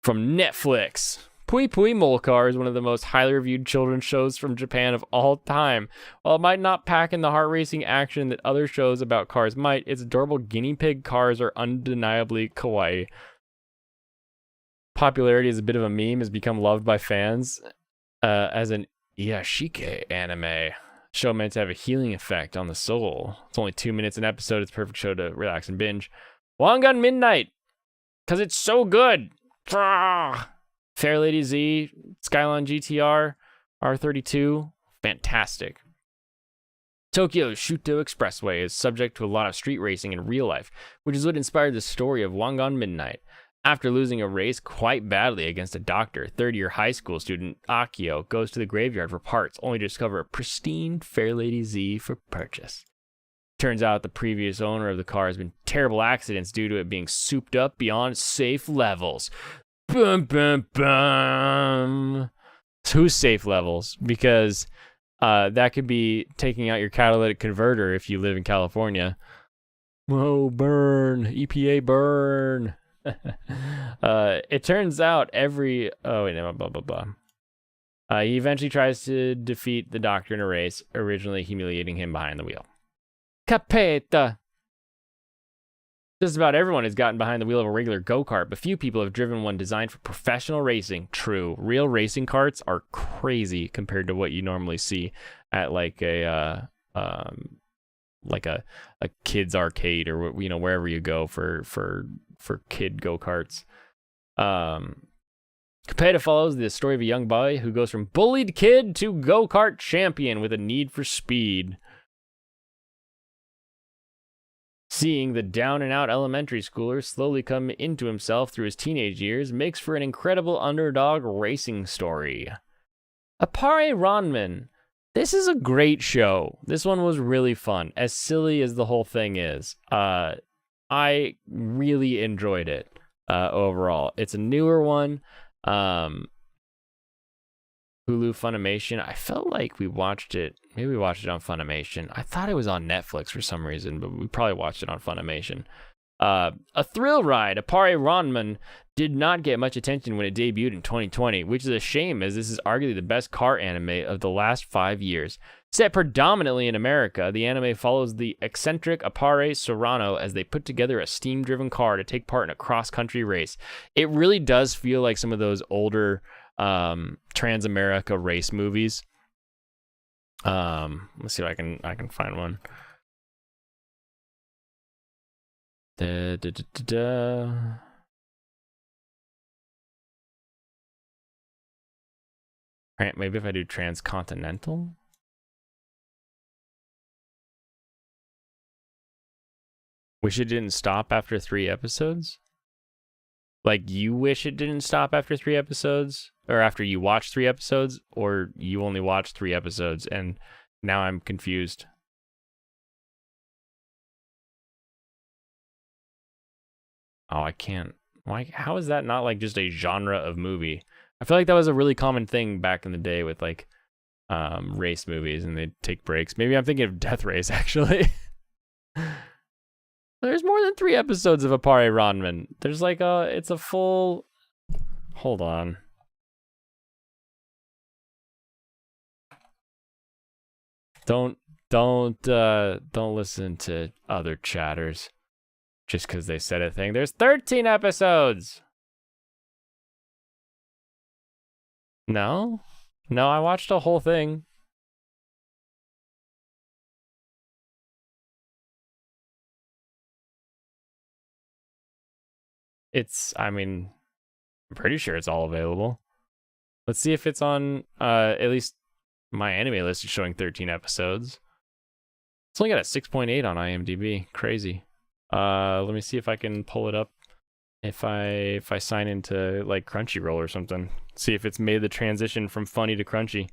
From Netflix, Pui Pui Molcar is one of the most highly reviewed children's shows from Japan of all time. While it might not pack in the heart racing action that other shows about cars might, its adorable guinea pig cars are undeniably kawaii. Popularity as a bit of a meme has become loved by fans as an Iyashike anime show meant to have a healing effect on the soul. It's only 2 minutes an episode. It's a perfect show to relax and binge. Wangan Midnight, because it's so good. Fair Lady Z, Skyline GTR, R32, fantastic. Tokyo's Shuto Expressway is subject to a lot of street racing in real life, which is what inspired the story of Wangan Midnight. After losing a race quite badly against a doctor, third-year high school student Akio goes to the graveyard for parts, only to discover a pristine Fairlady Z for purchase. Turns out the previous owner of the car has been in terrible accidents due to it being souped up beyond safe levels. Bum, bum, bum. So who's safe levels? Because that could be taking out your catalytic converter if you live in California. Whoa, burn. EPA burn. It turns out he eventually tries to defeat the doctor in a race, originally humiliating him behind the wheel. Capeta. Just about everyone has gotten behind the wheel of a regular go-kart, but few people have driven one designed for professional racing. True, real racing carts are crazy compared to what you normally see at like a kid's arcade or wherever you go for kid go-karts. Capeta follows the story of a young boy who goes from bullied kid to go-kart champion with a need for speed. Seeing the down-and-out elementary schooler slowly come into himself through his teenage years makes for an incredible underdog racing story. Appare Ranman. This is a great show. This one was really fun. As silly as the whole thing is, I really enjoyed it overall. It's a newer one. Hulu Funimation. I felt like we watched it. Maybe we watched it on Funimation. I thought it was on Netflix for some reason, but we probably watched it on Funimation. A thrill ride, Appare Ranman, did not get much attention when it debuted in 2020, which is a shame as this is arguably the best car anime of the last 5 years. Set predominantly in America, the anime follows the eccentric Appare Serrano as they put together a steam-driven car to take part in a cross-country race. It really does feel like some of those older Transamerica race movies. Let's see if I can find one. Maybe if I do Transcontinental. Wish it didn't stop after 3 episodes? Like, you wish it didn't stop after 3 episodes? Or after you watched 3 episodes? Or you only watched 3 episodes and now I'm confused? Oh, I can't. Why? How is that not like just a genre of movie? I feel like that was a really common thing back in the day with like race movies, and they'd take breaks. Maybe I'm thinking of Death Race actually. There's more than 3 episodes of Appare Ranman. There's like it's a full. Hold on. Don't listen to other chatters. Just because they said a thing. There's 13 episodes. No, I watched a whole thing. I'm pretty sure it's all available. Let's see if it's on, at least my anime list is showing 13 episodes. It's only got a 6.8 on IMDb. Crazy. Let me see if I can pull it up. If I sign into like Crunchyroll or something, see if it's made the transition from funny to crunchy.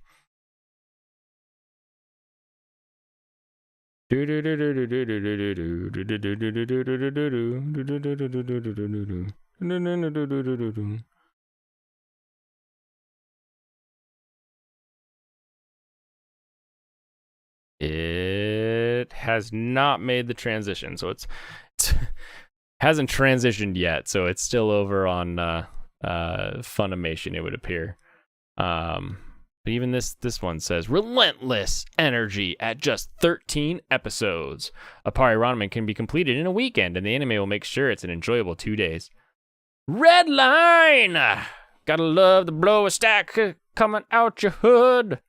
It has not made the transition, so it's hasn't transitioned yet, so it's still over on Funimation, it would appear. But even this one says relentless energy at just 13 episodes. Appare Ranman can be completed in a weekend, and the anime will make sure it's an enjoyable 2 days. Red line! Gotta love the blow a stack coming out your hood.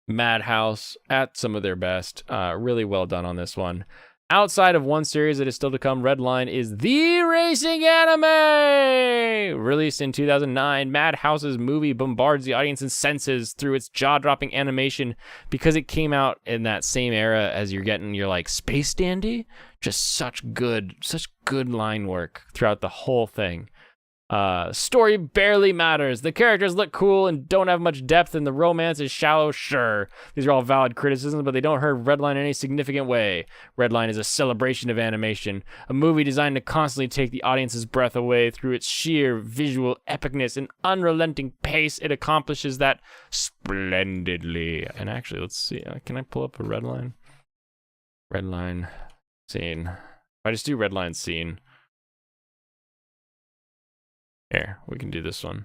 Madhouse at some of their best. Really well done on this one. Outside of one series that is still to come, Redline is the racing anime! Released in 2009, Madhouse's movie bombards the audience's senses through its jaw-dropping animation because it came out in that same era as you're getting your like Space Dandy. Just such good line work throughout the whole thing. Story barely matters. The characters look cool and don't have much depth, and the romance is shallow, sure. These are all valid criticisms, but they don't hurt Redline in any significant way. Redline is a celebration of animation, a movie designed to constantly take the audience's breath away through its sheer visual epicness and unrelenting pace. It accomplishes that splendidly. And actually, let's see. Can I pull up a Redline? Redline scene. If I just do Redline scene. Here, we can do this one.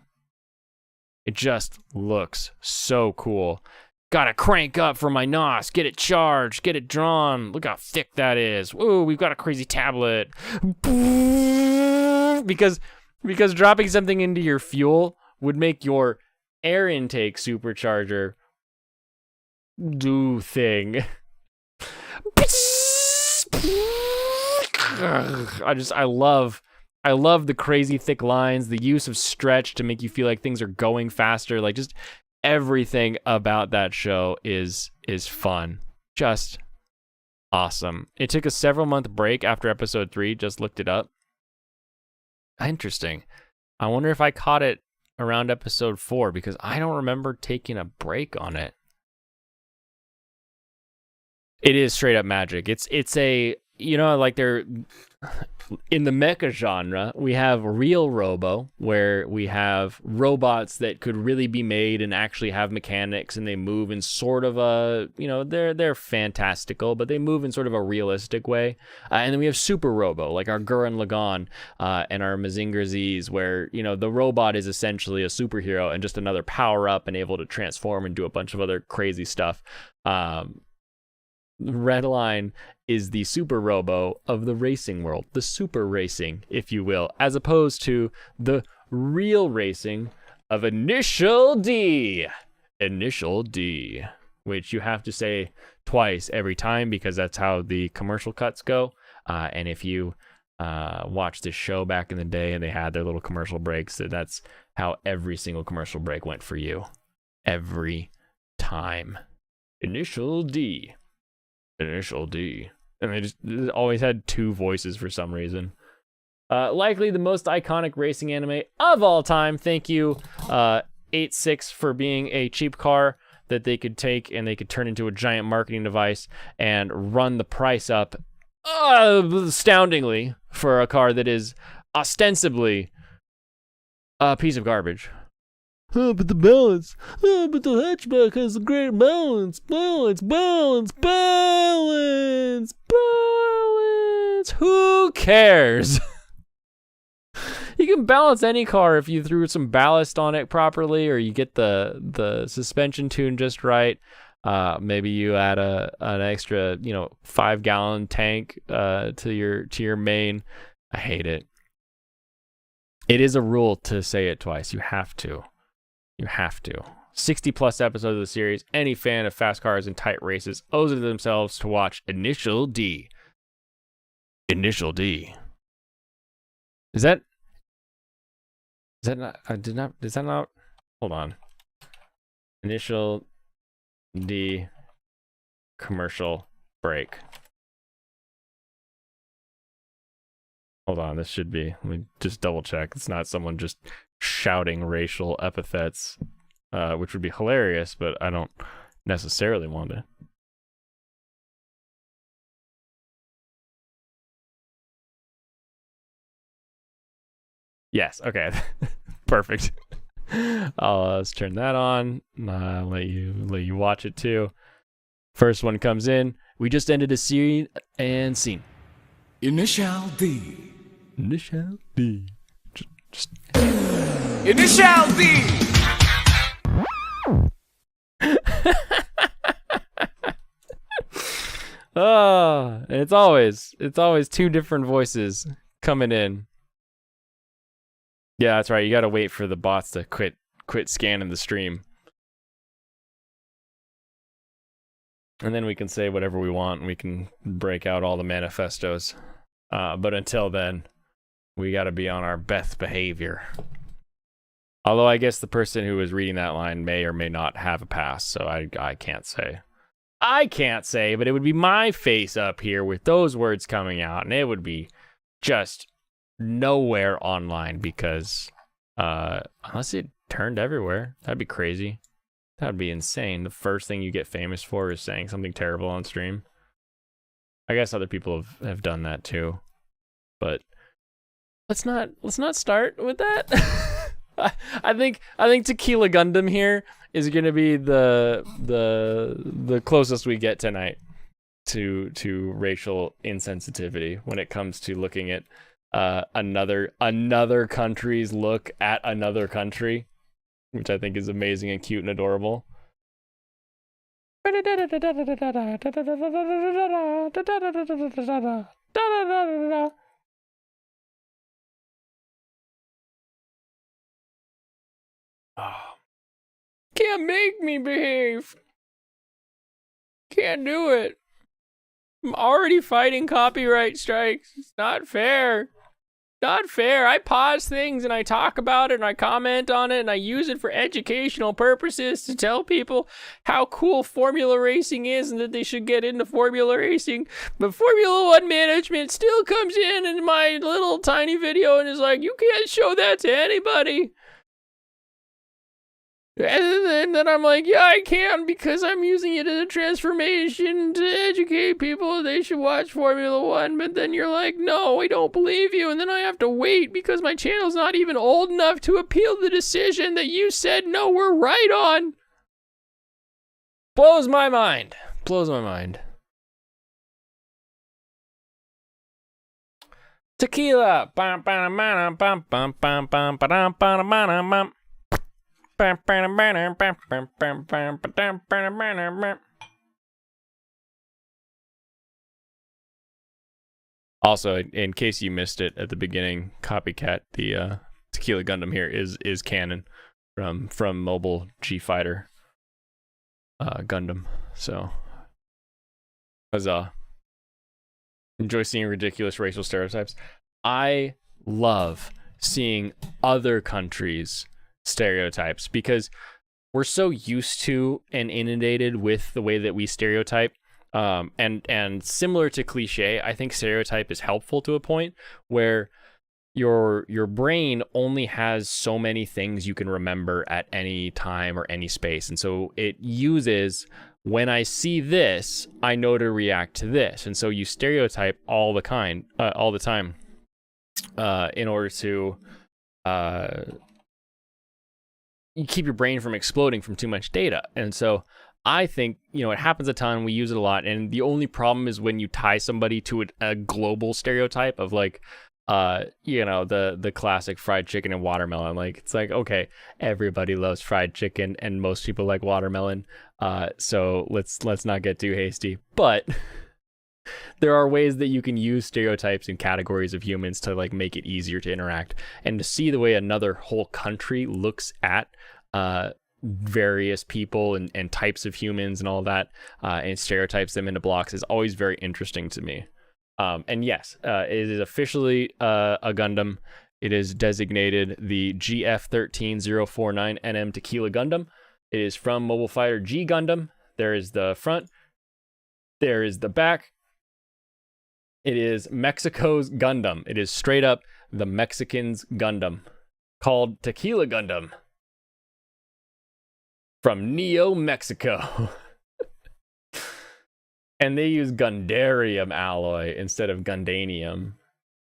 It just looks so cool. Gotta crank up for my NOS. Get it charged. Get it drawn. Look how thick that is. Ooh, we've got a crazy tablet. Because dropping something into your fuel would make your air intake supercharger do thing. I love the crazy thick lines, the use of stretch to make you feel like things are going faster. Like just everything about that show is fun. Just awesome. It took a several month break after episode 3, just looked it up. Interesting. I wonder if I caught it around episode 4 because I don't remember taking a break on it. It is straight up magic. It's a, you know, like they're in the mecha genre, we have real robo where we have robots that could really be made and actually have mechanics, and they move in sort of a, you know, they're fantastical, but they move in sort of a realistic way. And then we have super robo, like our Gurren Lagann and our Mazinger Z's, where, you know, the robot is essentially a superhero and just another power up and able to transform and do a bunch of other crazy stuff. Redline is the super robo of the racing world, the super racing, if you will, as opposed to the real racing of Initial D. Initial D, which you have to say twice every time because that's how the commercial cuts go. And if you watched this show back in the day and they had their little commercial breaks, that's how every single commercial break went for you. Every time. Initial D. Initial D. And they just always had two voices for some reason. Likely the most iconic racing anime of all time. Thank you, 86, for being a cheap car that they could take and they could turn into a giant marketing device and run the price up astoundingly for a car that is ostensibly a piece of garbage. Oh, but the balance. Oh, but the hatchback has a great balance. Balance. Who cares? You can balance any car if you threw some ballast on it properly, or you get the suspension tune just right. Maybe you add an extra, 5-gallon tank to your main. I hate it. It is a rule to say it twice. You have to. 60 plus episodes of the series. Any fan of fast cars and tight races owes it to themselves to watch Initial D. Initial D. Is that not? Hold on. Initial D commercial break. Hold on, this should be. Let me just double check. It's not someone just shouting racial epithets, which would be hilarious, but I don't necessarily want to. Yes, okay. Perfect. Let's turn that on. Let you watch it too. First one comes in. We just ended a scene and scene. Initial D. Initial D. Just Initial D. Oh, and it's always two different voices coming in. Yeah, that's right. You got to wait for the bots to quit scanning the stream. And then we can say whatever we want and we can break out all the manifestos. But until then, we got to be on our best behavior. Although I guess the person who was reading that line may or may not have a pass, so I can't say. I can't say, but it would be my face up here with those words coming out, and it would be just nowhere online because unless it turned everywhere, that'd be crazy. That'd be insane. The first thing you get famous for is saying something terrible on stream. I guess other people have done that too, but let's not start with that. I think Tequila Gundam here is gonna be the closest we get tonight to racial insensitivity when it comes to looking at another country's look at another country, which I think is amazing and cute and adorable. Oh. Can't make me behave. Can't do it. I'm already fighting copyright strikes. It's not fair. Not fair. I pause things and I talk about it and I comment on it and I use it for educational purposes to tell people how cool Formula Racing is and that they should get into Formula Racing. But Formula One management still comes in my little tiny video and is like, you can't show that to anybody. And then I'm like, yeah, I can because I'm using it as a transformation to educate people they should watch Formula One. But then you're like, no, I don't believe you. And then I have to wait because my channel's not even old enough to appeal the decision that you said, no, we're right on. Blows my mind. Blows my mind. Tequila. Also, in case you missed it at the beginning, Copycat, the Tequila Gundam here is canon from Mobile G Fighter Gundam. So, huzzah. Enjoy seeing ridiculous racial stereotypes. I love seeing other countries' stereotypes because we're so used to and inundated with the way that we stereotype. And similar to cliche, I think stereotype is helpful to a point where your brain only has so many things you can remember at any time or any space. And so it uses, when I see this, I know to react to this. And so you stereotype all the time, in order to you keep your brain from exploding from too much data. And so I think, it happens a ton. We use it a lot. And the only problem is when you tie somebody to a global stereotype of like, the classic fried chicken and watermelon. Like, it's like, okay, everybody loves fried chicken and most people like watermelon. So let's not get too hasty. But there are ways that you can use stereotypes and categories of humans to like make it easier to interact and to see the way another whole country looks at various people and types of humans and all that, and stereotypes them into blocks is always very interesting to me. And yes, it is officially a Gundam. It is designated the GF13049NM Tequila Gundam. It is from Mobile Fighter G Gundam. There is the front. There is the back. It is Mexico's Gundam. It is straight up the Mexicans' Gundam, called Tequila Gundam, from Neo, Mexico. And they use Gundarium alloy instead of Gundanium.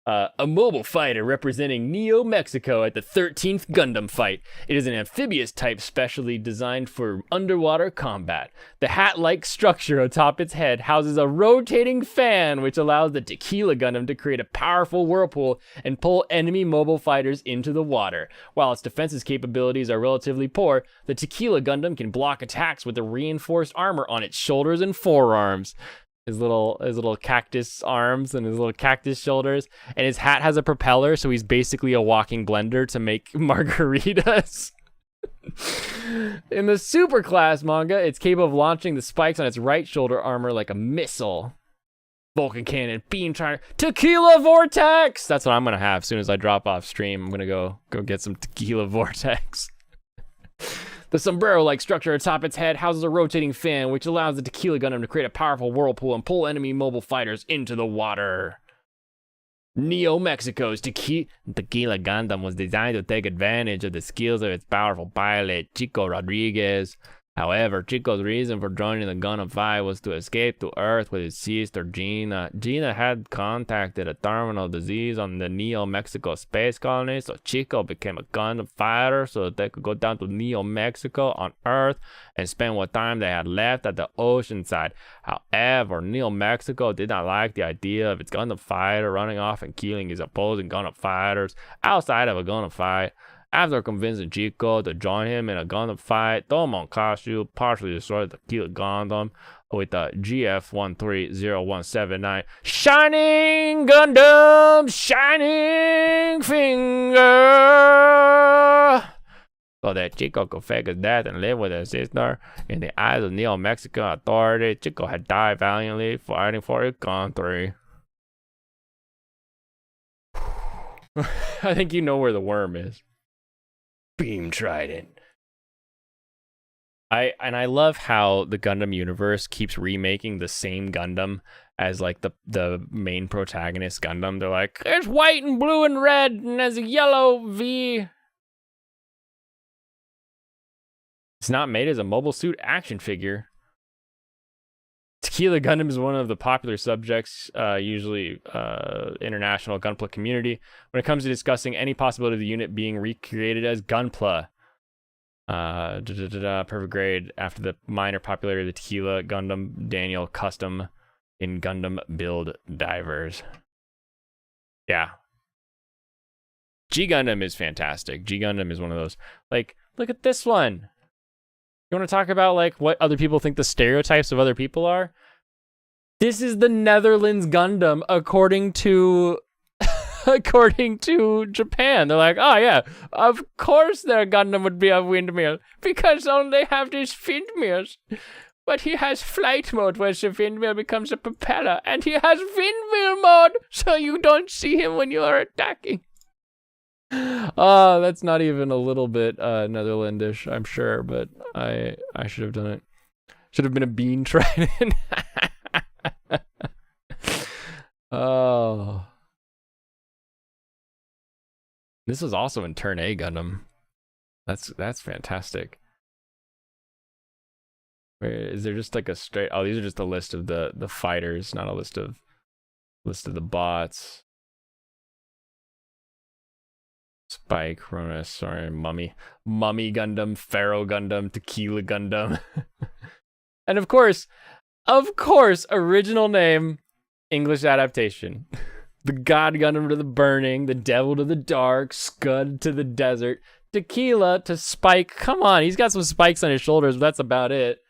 A mobile fighter representing Neo Mexico at the 13th Gundam fight. It is an amphibious type specially designed for underwater combat. The hat-like structure atop its head houses a rotating fan which allows the Tequila Gundam to create a powerful whirlpool and pull enemy mobile fighters into the water. While its defensive capabilities are relatively poor, the Tequila Gundam can block attacks with the reinforced armor on its shoulders and forearms. His little cactus arms and his little cactus shoulders, and his hat has a propeller, so he's basically a walking blender to make margaritas. In the Super Class manga, it's capable of launching the spikes on its right shoulder armor like a missile. Vulcan cannon, beam charge, tequila vortex. That's what I'm gonna have as soon as I drop off stream. I'm gonna go get some tequila vortex. The sombrero-like structure atop its head houses a rotating fan, which allows the Tequila Gundam to create a powerful whirlpool and pull enemy mobile fighters into the water. Neo Mexico's Tequila Gundam was designed to take advantage of the skills of its powerful pilot, Chico Rodriguez. However, Chico's reason for joining the Gundam fight was to escape to Earth with his sister Gina. Gina had contacted a terminal disease on the Neo Mexico space colony, so Chico became a Gundam fighter so that they could go down to Neo Mexico on Earth and spend what time they had left at the ocean side. However, Neo Mexico did not like the idea of its Gundam fighter running off and killing his opposing Gundam fighters outside of a Gundam fight. After convincing Chico to join him in a Gundam fight, Tomokazu partially destroyed the Tequila Gundam with the GF130179 Shining Gundam Shining Finger, so that Chico could fake his death and live with his sister. In the eyes of Neo Mexican authority, Chico had died valiantly fighting for his country. I think you know where the worm is. Beam Trident. I love how the Gundam universe keeps remaking the same Gundam as like the main protagonist Gundam. They're like, it's white and blue and red and there's a yellow V. It's not made as a mobile suit action figure. Tequila Gundam is one of the popular subjects, usually international Gunpla community, when it comes to discussing any possibility of the unit being recreated as Gunpla. Perfect grade after the minor popularity of the Tequila Gundam Daniel custom in Gundam Build Divers. Yeah. G Gundam is fantastic. G Gundam is one of those, like, look at this one. You want to talk about like what other people think the stereotypes of other people are? This is the Netherlands Gundam according to Japan. They're like, oh yeah, of course their Gundam would be a windmill because they have these windmills. But he has flight mode where the windmill becomes a propeller, and he has windmill mode so you don't see him when you are attacking. That's not even a little bit Netherlandish, I'm sure, but I should have done it. Should have been a bean trident. Oh. This was also in Turn A Gundam. That's fantastic. Wait, is there just like a straight? Oh, these are just a list of the fighters, not a list of the bots. Spike, Cronus, sorry, Mummy Gundam, Pharaoh Gundam, Tequila Gundam, and of course, original name, English adaptation. The God Gundam to the burning, the Devil to the dark, Scud to the desert, Tequila to Spike. Come on, he's got some spikes on his shoulders, but that's about it.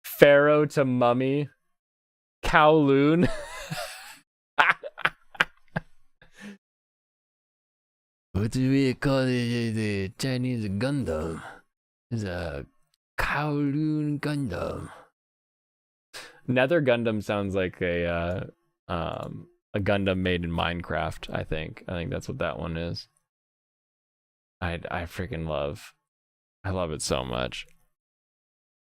Pharaoh to Mummy, Kowloon. What do we call it? The Chinese Gundam is a Kowloon Gundam. Nether Gundam sounds like a Gundam made in Minecraft. I think that's what that one is. I freaking love. I love it so much.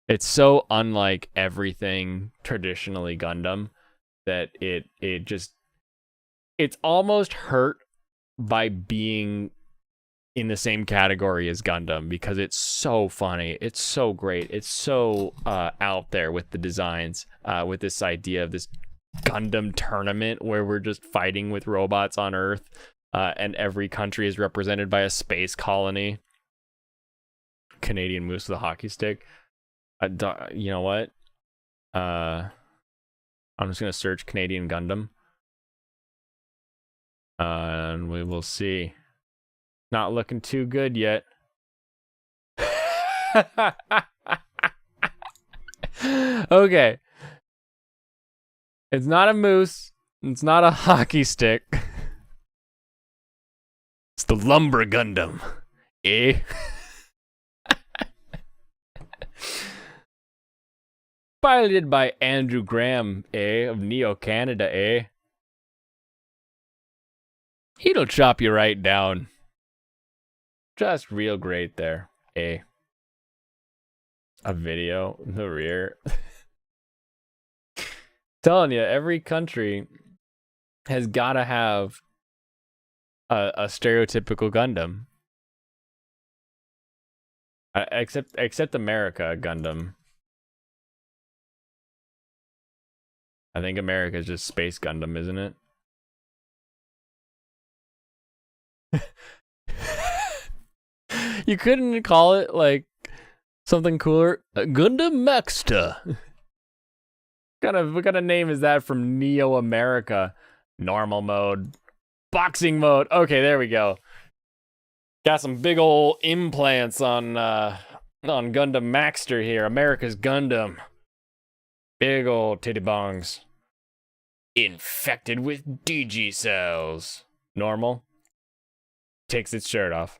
It's so unlike everything traditionally Gundam that it's almost hurt by being in the same category as Gundam because it's so funny, it's so great, it's so out there with the designs, with this idea of this Gundam tournament where we're just fighting with robots on Earth, and every country is represented by a space colony. Canadian moose with a hockey stick. You know what? I'm just gonna search Canadian Gundam. And we will see. Not looking too good yet. Okay. It's not a moose. It's not a hockey stick. It's the Lumber Gundam. Eh? Piloted by Andrew Graham, of Neo Canada, He'll chop you right down. Just real great there, A video in the rear. Telling you, every country has got to have a stereotypical Gundam. Except America Gundam. I think America is just Space Gundam, isn't it? You couldn't call it like something cooler? Gundam Maxta. What kind of name is that from Neo America? Normal mode, boxing mode. Okay, there we go. Got some big old implants on Gundam Maxter here. America's Gundam. Big old titty bongs. Infected with DG cells. Normal. Takes its shirt off.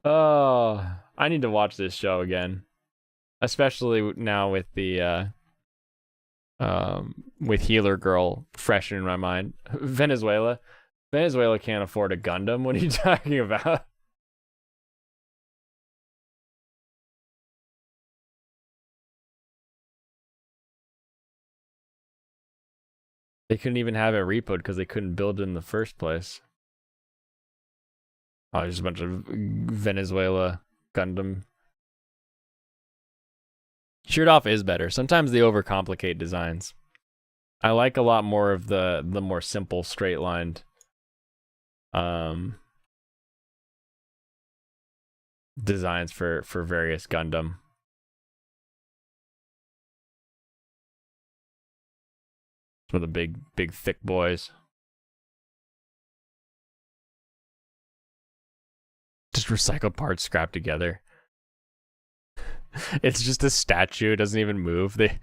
Oh, I need to watch this show again, especially now with the with Healer Girl fresh in my mind. Venezuela can't afford a Gundam. What are you talking about? They couldn't even have it repoed because they couldn't build it in the first place. Oh, there's a bunch of Venezuela Gundam. Sheared off is better. Sometimes they overcomplicate designs. I like a lot more of the more simple, straight lined designs for various Gundam. Some of the big thick boys. Just recycled parts scrapped together. It's just a statue. It doesn't even move. They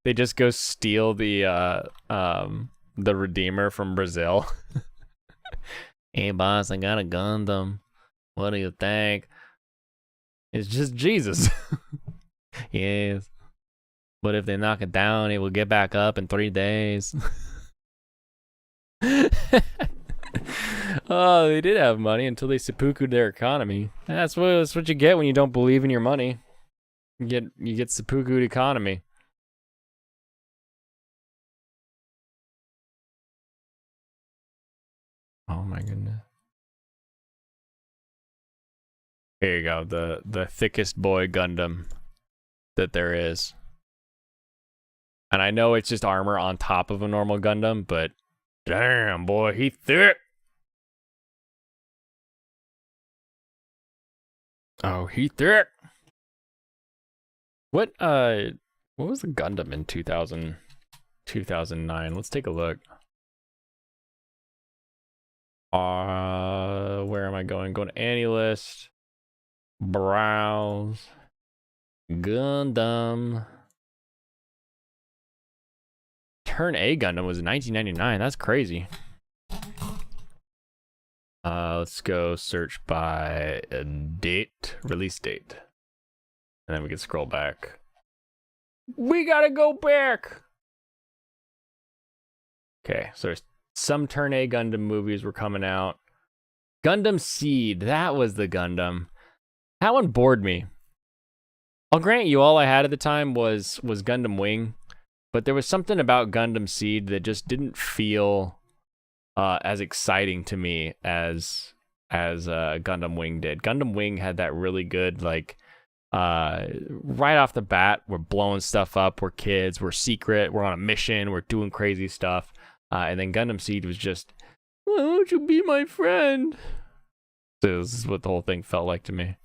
they just go steal the Redeemer from Brazil. Hey boss, I got a Gundam. What do you think? It's just Jesus. Yes. But if they knock it down, it will get back up in 3 days. Oh, they did have money until they seppuku'd their economy. That's what you get when you don't believe in your money. You get seppuku'd economy. Oh my goodness. Here you go, the thickest boy Gundam that there is. And I know it's just armor on top of a normal Gundam, but damn boy, he thick. Oh, he thick. What was the Gundam in 2009? Let's take a look. Where am I going? Going to AniList. Browse. Gundam. Turn A Gundam was in 1999. That's crazy. Let's go search by a date, release date. And then we can scroll back. We gotta go back! Okay, so there's some Turn A Gundam movies were coming out. Gundam Seed, that was the Gundam. That one bored me. I'll grant you, all I had at the time was Gundam Wing. But there was something about Gundam Seed that just didn't feel as exciting to me as Gundam Wing did. Gundam Wing had that really good, like, right off the bat, we're blowing stuff up, we're kids, we're secret, we're on a mission, we're doing crazy stuff. And then Gundam Seed was just, why don't you be my friend? So this is what the whole thing felt like to me.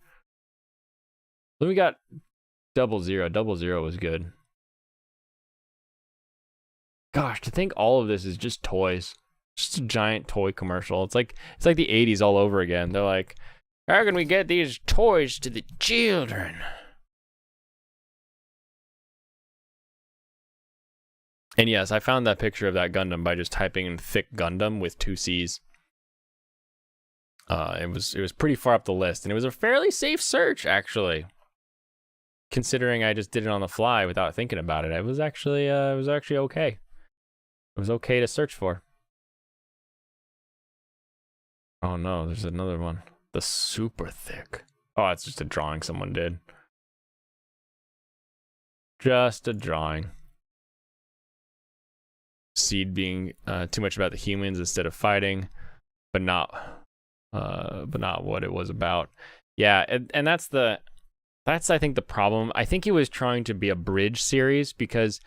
Then we got 00. 00 was good. Gosh, to think all of this is just toys. Just a giant toy commercial. It's like the 80s all over again. They're like, how can we get these toys to the children? And yes, I found that picture of that Gundam by just typing in thick Gundam with 2 C's. It was pretty far up the list, and it was a fairly safe search, actually. Considering I just did it on the fly without thinking about it, it was actually okay. It was okay to search for. Oh no, there's another one. The super thick. Oh, it's just a drawing someone did. Just a drawing. Seed being too much about the humans instead of fighting, but not what it was about. Yeah, and that's I think the problem. I think he was trying to be a bridge series because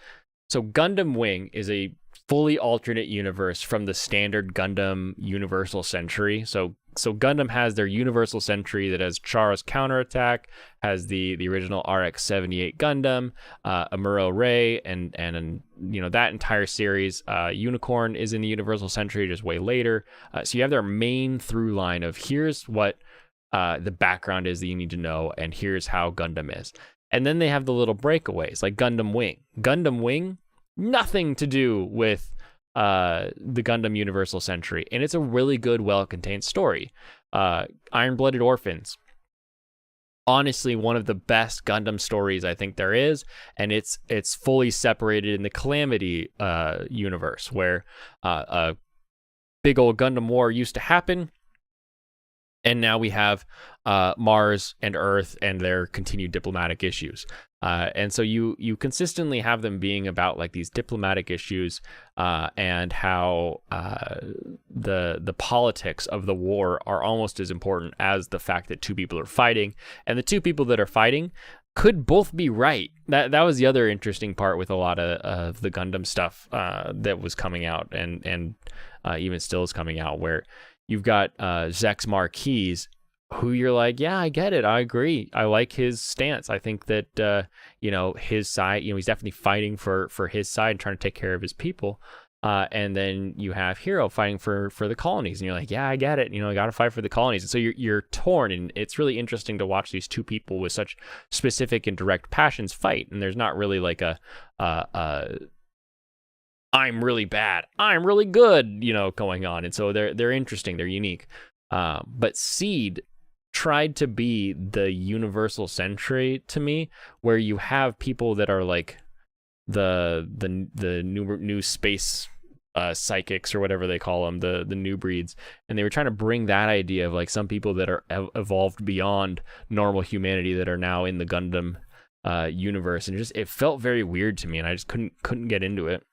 so Gundam Wing is a fully alternate universe from the standard Gundam Universal Century. So Gundam has their Universal Century that has Chara's counterattack, has the original RX-78 Gundam, Amuro Ray, and you know that entire series. Unicorn is in the Universal Century just way later. So you have their main through line of here's what the background is that you need to know, and here's how Gundam is. And then they have the little breakaways like Gundam Wing. Gundam Wing, nothing to do with the Gundam Universal Century, and it's a really good, well-contained story. Iron-Blooded Orphans, honestly, one of the best Gundam stories I think there is, and it's fully separated in the Calamity universe, where a big old Gundam war used to happen. And now we have Mars and Earth and their continued diplomatic issues. And so you consistently have them being about like these diplomatic issues and how the politics of the war are almost as important as the fact that two people are fighting. And the two people that are fighting could both be right. That was the other interesting part with a lot of the Gundam stuff that was coming out and even still is coming out, where you've got Zex Marquise, who you're like, yeah, I get it. I agree. I like his stance. I think that, his side, he's definitely fighting for his side and trying to take care of his people. And then you have Hero fighting for the colonies. And you're like, yeah, I get it. I got to fight for the colonies. And so you're torn. And it's really interesting to watch these two people with such specific and direct passions fight. And there's not really like I'm really bad, I'm really good, going on. And so they're interesting, they're unique. But Seed tried to be the universal sentry to me, where you have people that are like the new space psychics or whatever they call them, the new breeds, and they were trying to bring that idea of like some people that are evolved beyond normal humanity that are now in the Gundam universe, and it felt very weird to me, and I just couldn't get into it.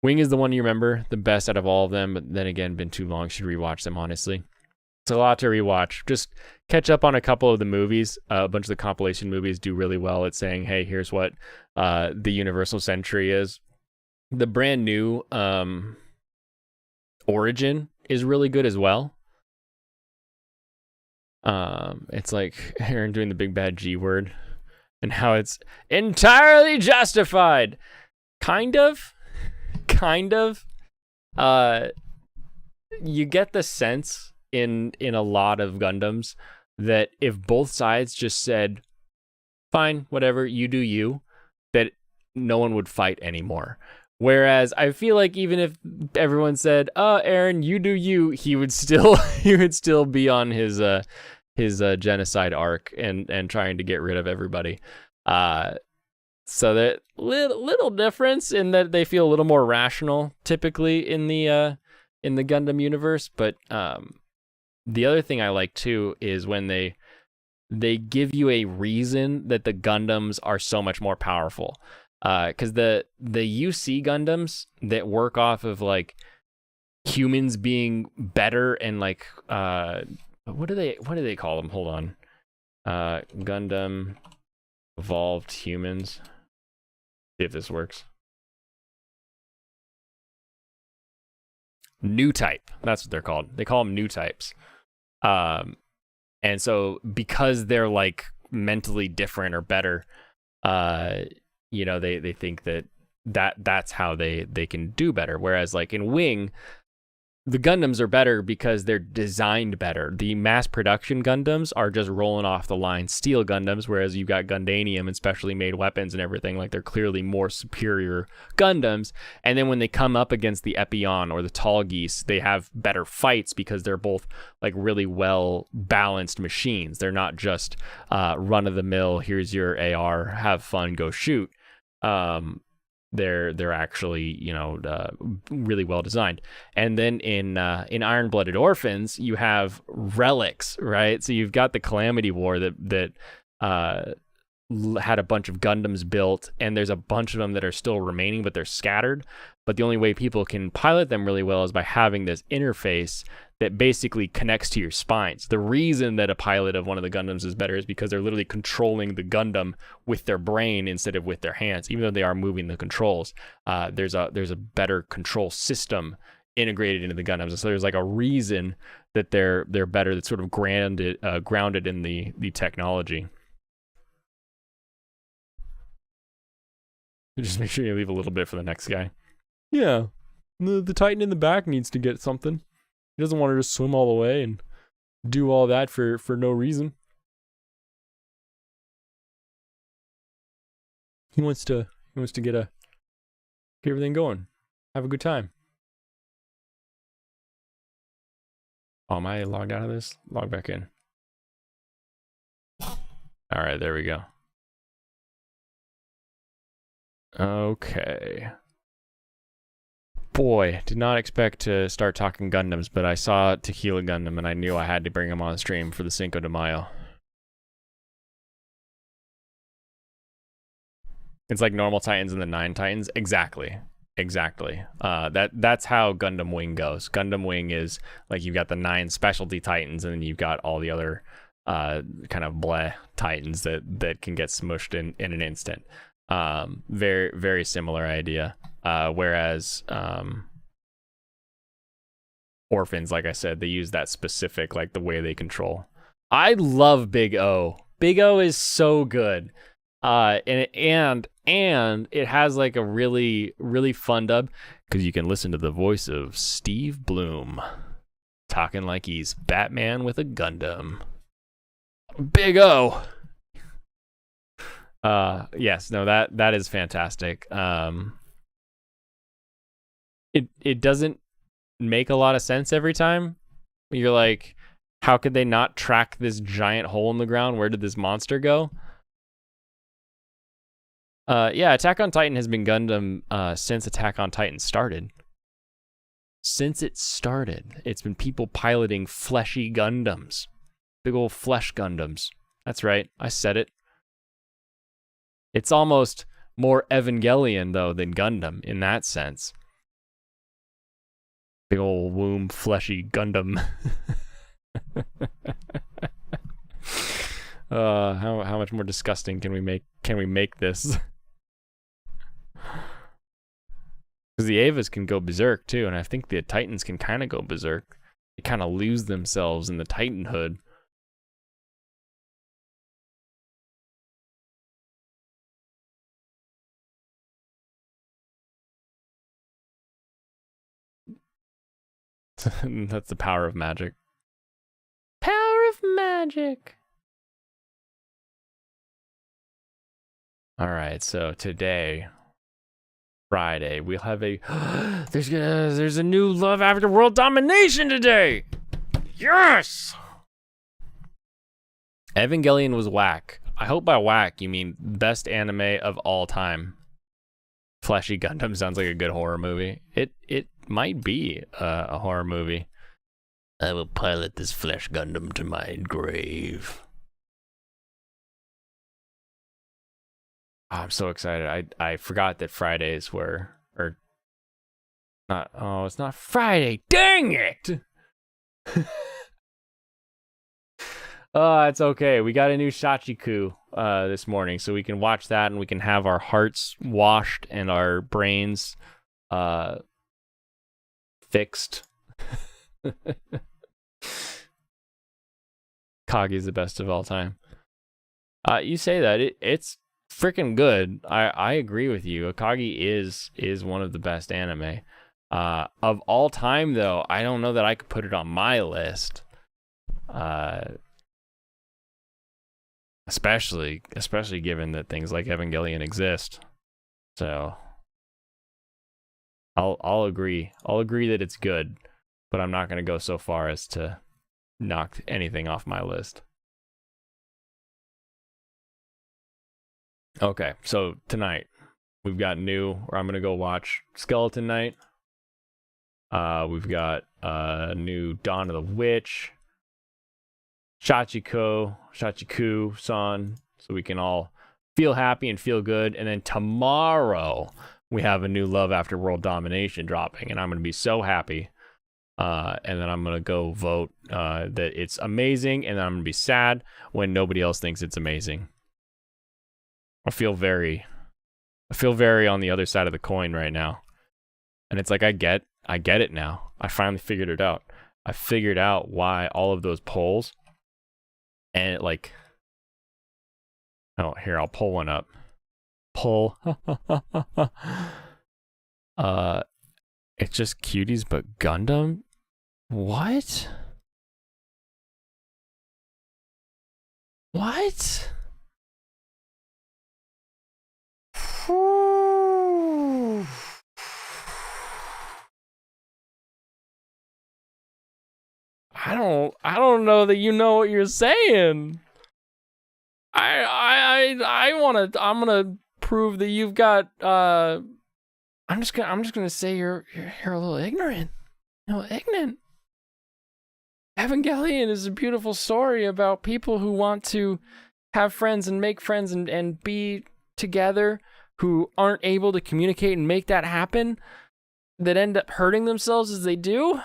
Wing is the one you remember the best out of all of them, but then again, been too long. Should rewatch them, honestly. It's a lot to rewatch. Just catch up on a couple of the movies. A bunch of the compilation movies do really well at saying, hey, here's what the Universal Century is. The brand new Origin is really good as well. It's like Aaron doing the big bad G word and how it's entirely justified. Kind of. You get the sense in a lot of Gundams that if both sides just said, fine, whatever, you do you, that no one would fight anymore. Whereas I feel like even if everyone said, Aaron, you do you, he would still be on his genocide arc and trying to get rid of everybody. So that little difference in that they feel a little more rational typically in the Gundam universe. But the other thing I like too is when they give you a reason that the Gundams are so much more powerful. Because the UC Gundams that work off of like humans being better and like what do they call them? Hold on, Gundam evolved humans. See if this works. New type. That's what they're called. They call them new types. And so because they're like mentally different or better, they think that's how they can do better. Whereas like in Wing, the Gundams are better because they're designed better. The mass production Gundams are just rolling off the line steel Gundams, whereas you've got Gundanium and specially made weapons and everything. Like they're clearly more superior Gundams. And then when they come up against the Epion or the Tall Geese, they have better fights because they're both like really well balanced machines. They're not just run of the mill. Here's your AR, have fun, go shoot. They're actually really well designed. And then in Iron-Blooded Orphans you have relics, right? So you've got the Calamity War that had a bunch of Gundams built, and there's a bunch of them that are still remaining, but they're scattered. But the only way people can pilot them really well is by having this interface that basically connects to your spines. The reason that a pilot of one of the Gundams is better is because they're literally controlling the Gundam with their brain instead of with their hands. Even though they are moving the controls, there's a better control system integrated into the Gundams. So there's like a reason that they're better. That's sort of grounded in the technology. Just make sure you leave a little bit for the next guy. Yeah, the Titan in the back needs to get something. He doesn't want to just swim all the way and do all that for no reason. He wants to get everything going. Have a good time. Oh, am I logged out of this? Log back in. All right, there we go. Okay. Boy, did not expect to start talking Gundams, but I saw Tequila Gundam and I knew I had to bring him on stream for the Cinco de Mayo. It's like normal Titans and the 9 Titans. Exactly. That's how Gundam Wing goes. Gundam Wing is like you've got the 9 specialty Titans and then you've got all the other kind of bleh Titans that can get smushed in an instant. Very, very similar idea. Whereas Orphans, like I said, they use that specific, like the way they control. I love Big O. Big O is so good. And it has like a really, really fun dub because you can listen to the voice of Steve Bloom talking like he's Batman with a Gundam. Big O. Yes, no, that is fantastic. It doesn't make a lot of sense every time. You're like, how could they not track this giant hole in the ground? Where did this monster go? Yeah, Attack on Titan has been Gundam since Attack on Titan started. Since it started, it's been people piloting fleshy Gundams. Big old flesh Gundams. That's right, I said it. It's almost more Evangelion, though, than Gundam in that sense. Big old womb fleshy Gundam. How much more disgusting can we make this? Because the Avas can go berserk too, and I think the Titans can kind of go berserk. They kind of lose themselves in the Titanhood. That's the power of magic. Power of magic. All right, so today, Friday, we'll have a there's a new Love After World Domination today. Yes. Evangelion was whack. I hope by whack you mean best anime of all time. Fleshy Gundam sounds like a good horror movie. It might be a horror movie. I will pilot this flesh Gundam to my grave. Oh, I'm so excited. I forgot that Fridays were or not. Oh, it's not Friday. Dang it! It's okay. We got a new Shachiku this morning, so we can watch that and we can have our hearts washed and our brains fixed. Kagi's the best of all time. You say that it's freaking good. I agree with you. Akagi is one of the best anime of all time, though. I don't know that I could put it on my list. Especially given that things like Evangelion exist. So I'll agree. I'll agree that it's good, but I'm not going to go so far as to knock anything off my list. Okay, so tonight we've got I'm going to go watch Skeleton Knight. We've got new Dawn of the Witch. Shachiku-san, so we can all feel happy and feel good. And then tomorrow we have a new Love After World Domination dropping, and I'm going to be so happy. And then I'm going to go vote that it's amazing, and then I'm going to be sad when nobody else thinks it's amazing. I feel very on the other side of the coin right now. And it's like I get it now. I finally figured it out. I figured out why all of those polls. And it like, oh, here, I'll pull one up. Pull. It's just Cuties but Gundam? What? What? I don't know that you know what you're saying. I'm gonna prove that you've got I'm I'm just gonna say you're a little ignorant. A little ignorant. Evangelion is a beautiful story about people who want to have friends and make friends and be together, who aren't able to communicate and make that happen, that end up hurting themselves as they do.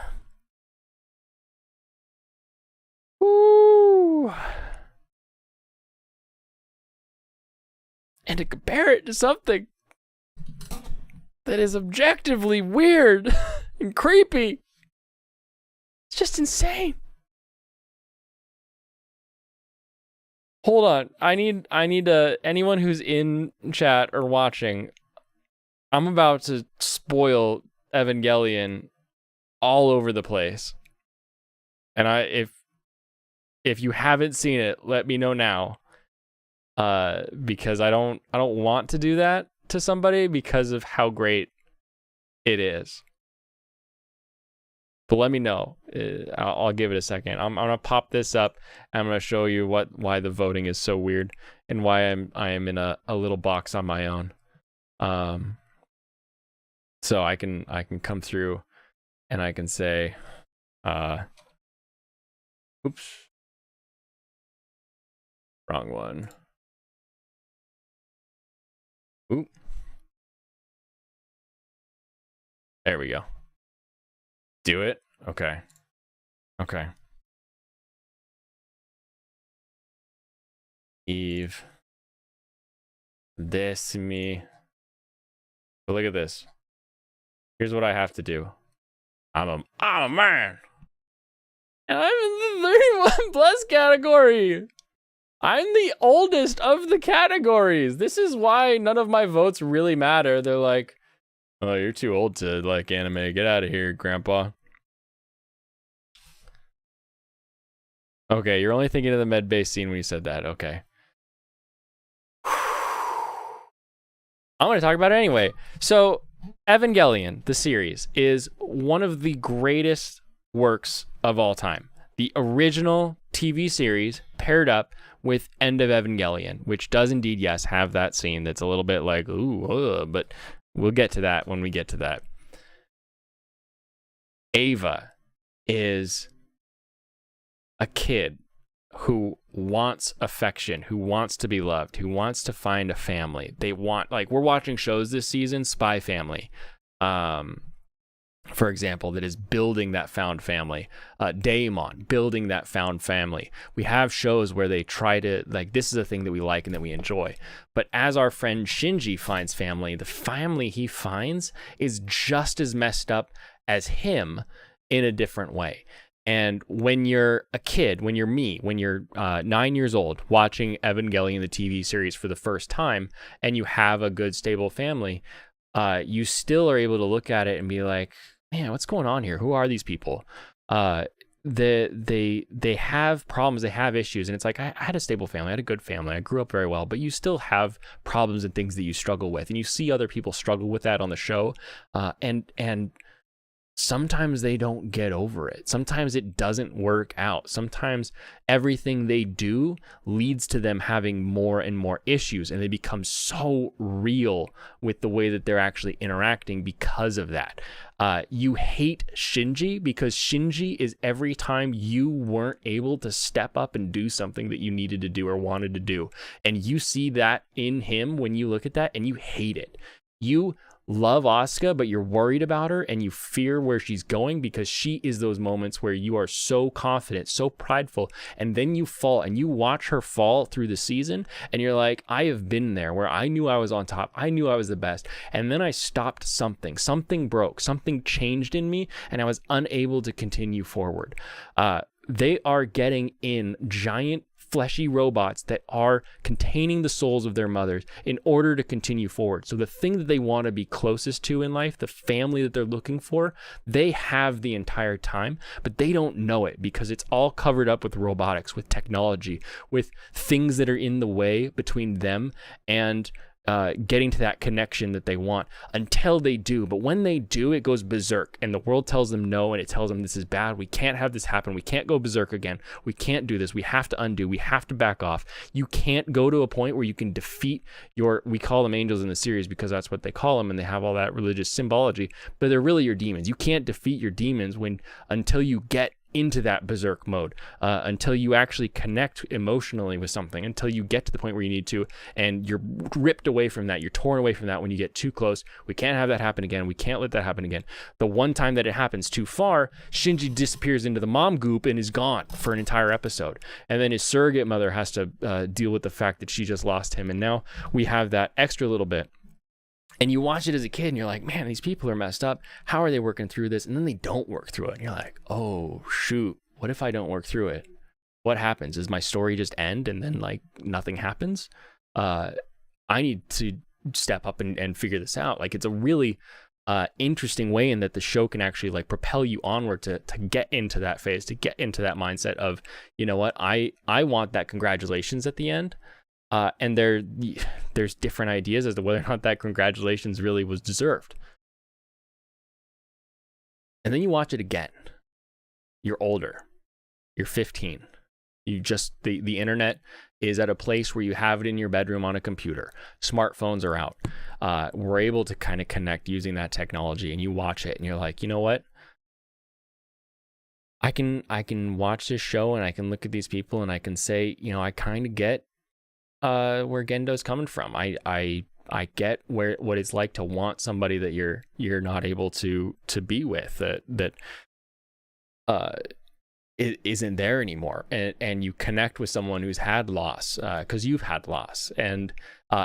Ooh. And to compare it to something that is objectively weird and creepy, it's just insane. Hold on. I need anyone who's in chat or watching, I'm about to spoil Evangelion all over the place. And if you haven't seen it, let me know now. Because I don't want to do that to somebody because of how great it is. But let me know. I'll give it a second. I'm gonna pop this up. I'm gonna show you why the voting is so weird and why I am in a little box on my own. So I can come through and I can say, oops, wrong one. Oop. There we go. Do it? Okay. Okay. Eve. This me. But look at this. Here's what I have to do. I'm a man. And I'm in the 31 plus category. I'm the oldest of the categories. This is why none of my votes really matter. They're like, oh, you're too old to like anime. Get out of here, grandpa. Okay, you're only thinking of the med-based scene when you said that. Okay. I'm going to talk about it anyway. So, Evangelion, the series, is one of the greatest works of all time. The original TV series paired up with End of Evangelion, which does indeed, yes, have that scene that's a little bit like, ooh, but we'll get to that when we get to that. Ava is a kid who wants affection, who wants to be loved, who wants to find a family. They want, like, we're watching shows this season, Spy Family, for example, that is building that found family. Daemon, building that found family. We have shows where they try to, like, this is a thing that we like and that we enjoy. But as our friend Shinji finds family, the family he finds is just as messed up as him in a different way. And when you're a kid, when you're me, when you're 9 years old, watching Evangelion, the TV series, for the first time, and you have a good, stable family, you still are able to look at it and be like, man, what's going on here? Who are these people? They have problems, they have issues, and it's like, I had a stable family, I had a good family, I grew up very well, but you still have problems and things that you struggle with, and you see other people struggle with that on the show, and sometimes they don't get over it. Sometimes it doesn't work out. Sometimes everything they do leads to them having more and more issues, and they become so real with the way that they're actually interacting because of that. You hate Shinji because Shinji is every time you weren't able to step up and do something that you needed to do or wanted to do. And you see that in him when you look at that, and you hate it. You love Asuka, but you're worried about her and you fear where she's going because she is those moments where you are so confident, so prideful, and then you fall and you watch her fall through the season and you're like, I have been there where I knew I was on top, I knew I was the best, and then I stopped something broke, something changed in me, and I was unable to continue forward. They are getting in giant fleshy robots that are containing the souls of their mothers in order to continue forward. So the thing that they want to be closest to in life, the family that they're looking for, they have the entire time, but they don't know it because it's all covered up with robotics, with technology, with things that are in the way between them and getting to that connection that they want until they do. But when they do, it goes berserk, and the world tells them no, and it tells them this is bad. We can't have this happen. We can't go berserk again. We can't do this. We have to undo. We have to back off. You can't go to a point where you can defeat we call them angels in the series because that's what they call them, and they have all that religious symbology, but they're really your demons. You can't defeat your demons until you get into that berserk mode, until you actually connect emotionally with something, until you get to the point where you need to, and you're ripped away from that. You're torn away from that when you get too close. We can't have that happen again. We can't let that happen again. The one time that it happens too far, Shinji disappears into the mom goop and is gone for an entire episode. And then his surrogate mother has to deal with the fact that she just lost him. And now we have that extra little bit. And you watch it as a kid and you're like, man, these people are messed up. How are they working through this? And then they don't work through it. And you're like, oh, shoot. What if I don't work through it? What happens? Does my story just end and then like nothing happens? I need to step up and figure this out. Like, it's a really interesting way in that the show can actually like propel you onward to get into that phase, to get into that mindset of, you know what, I want that congratulations at the end. And there's different ideas as to whether or not that congratulations really was deserved. And then you watch it again. You're older. You're 15. The internet is at a place where you have it in your bedroom on a computer. Smartphones are out. We're able to kind of connect using that technology, and you watch it and you're like, you know what? I can watch this show and I can look at these people and I can say, you know, I kind of get where Gendo's coming from. I get what it's like to want somebody that you're not able to be with, that it isn't there anymore, and you connect with someone who's had loss, because you've had loss, and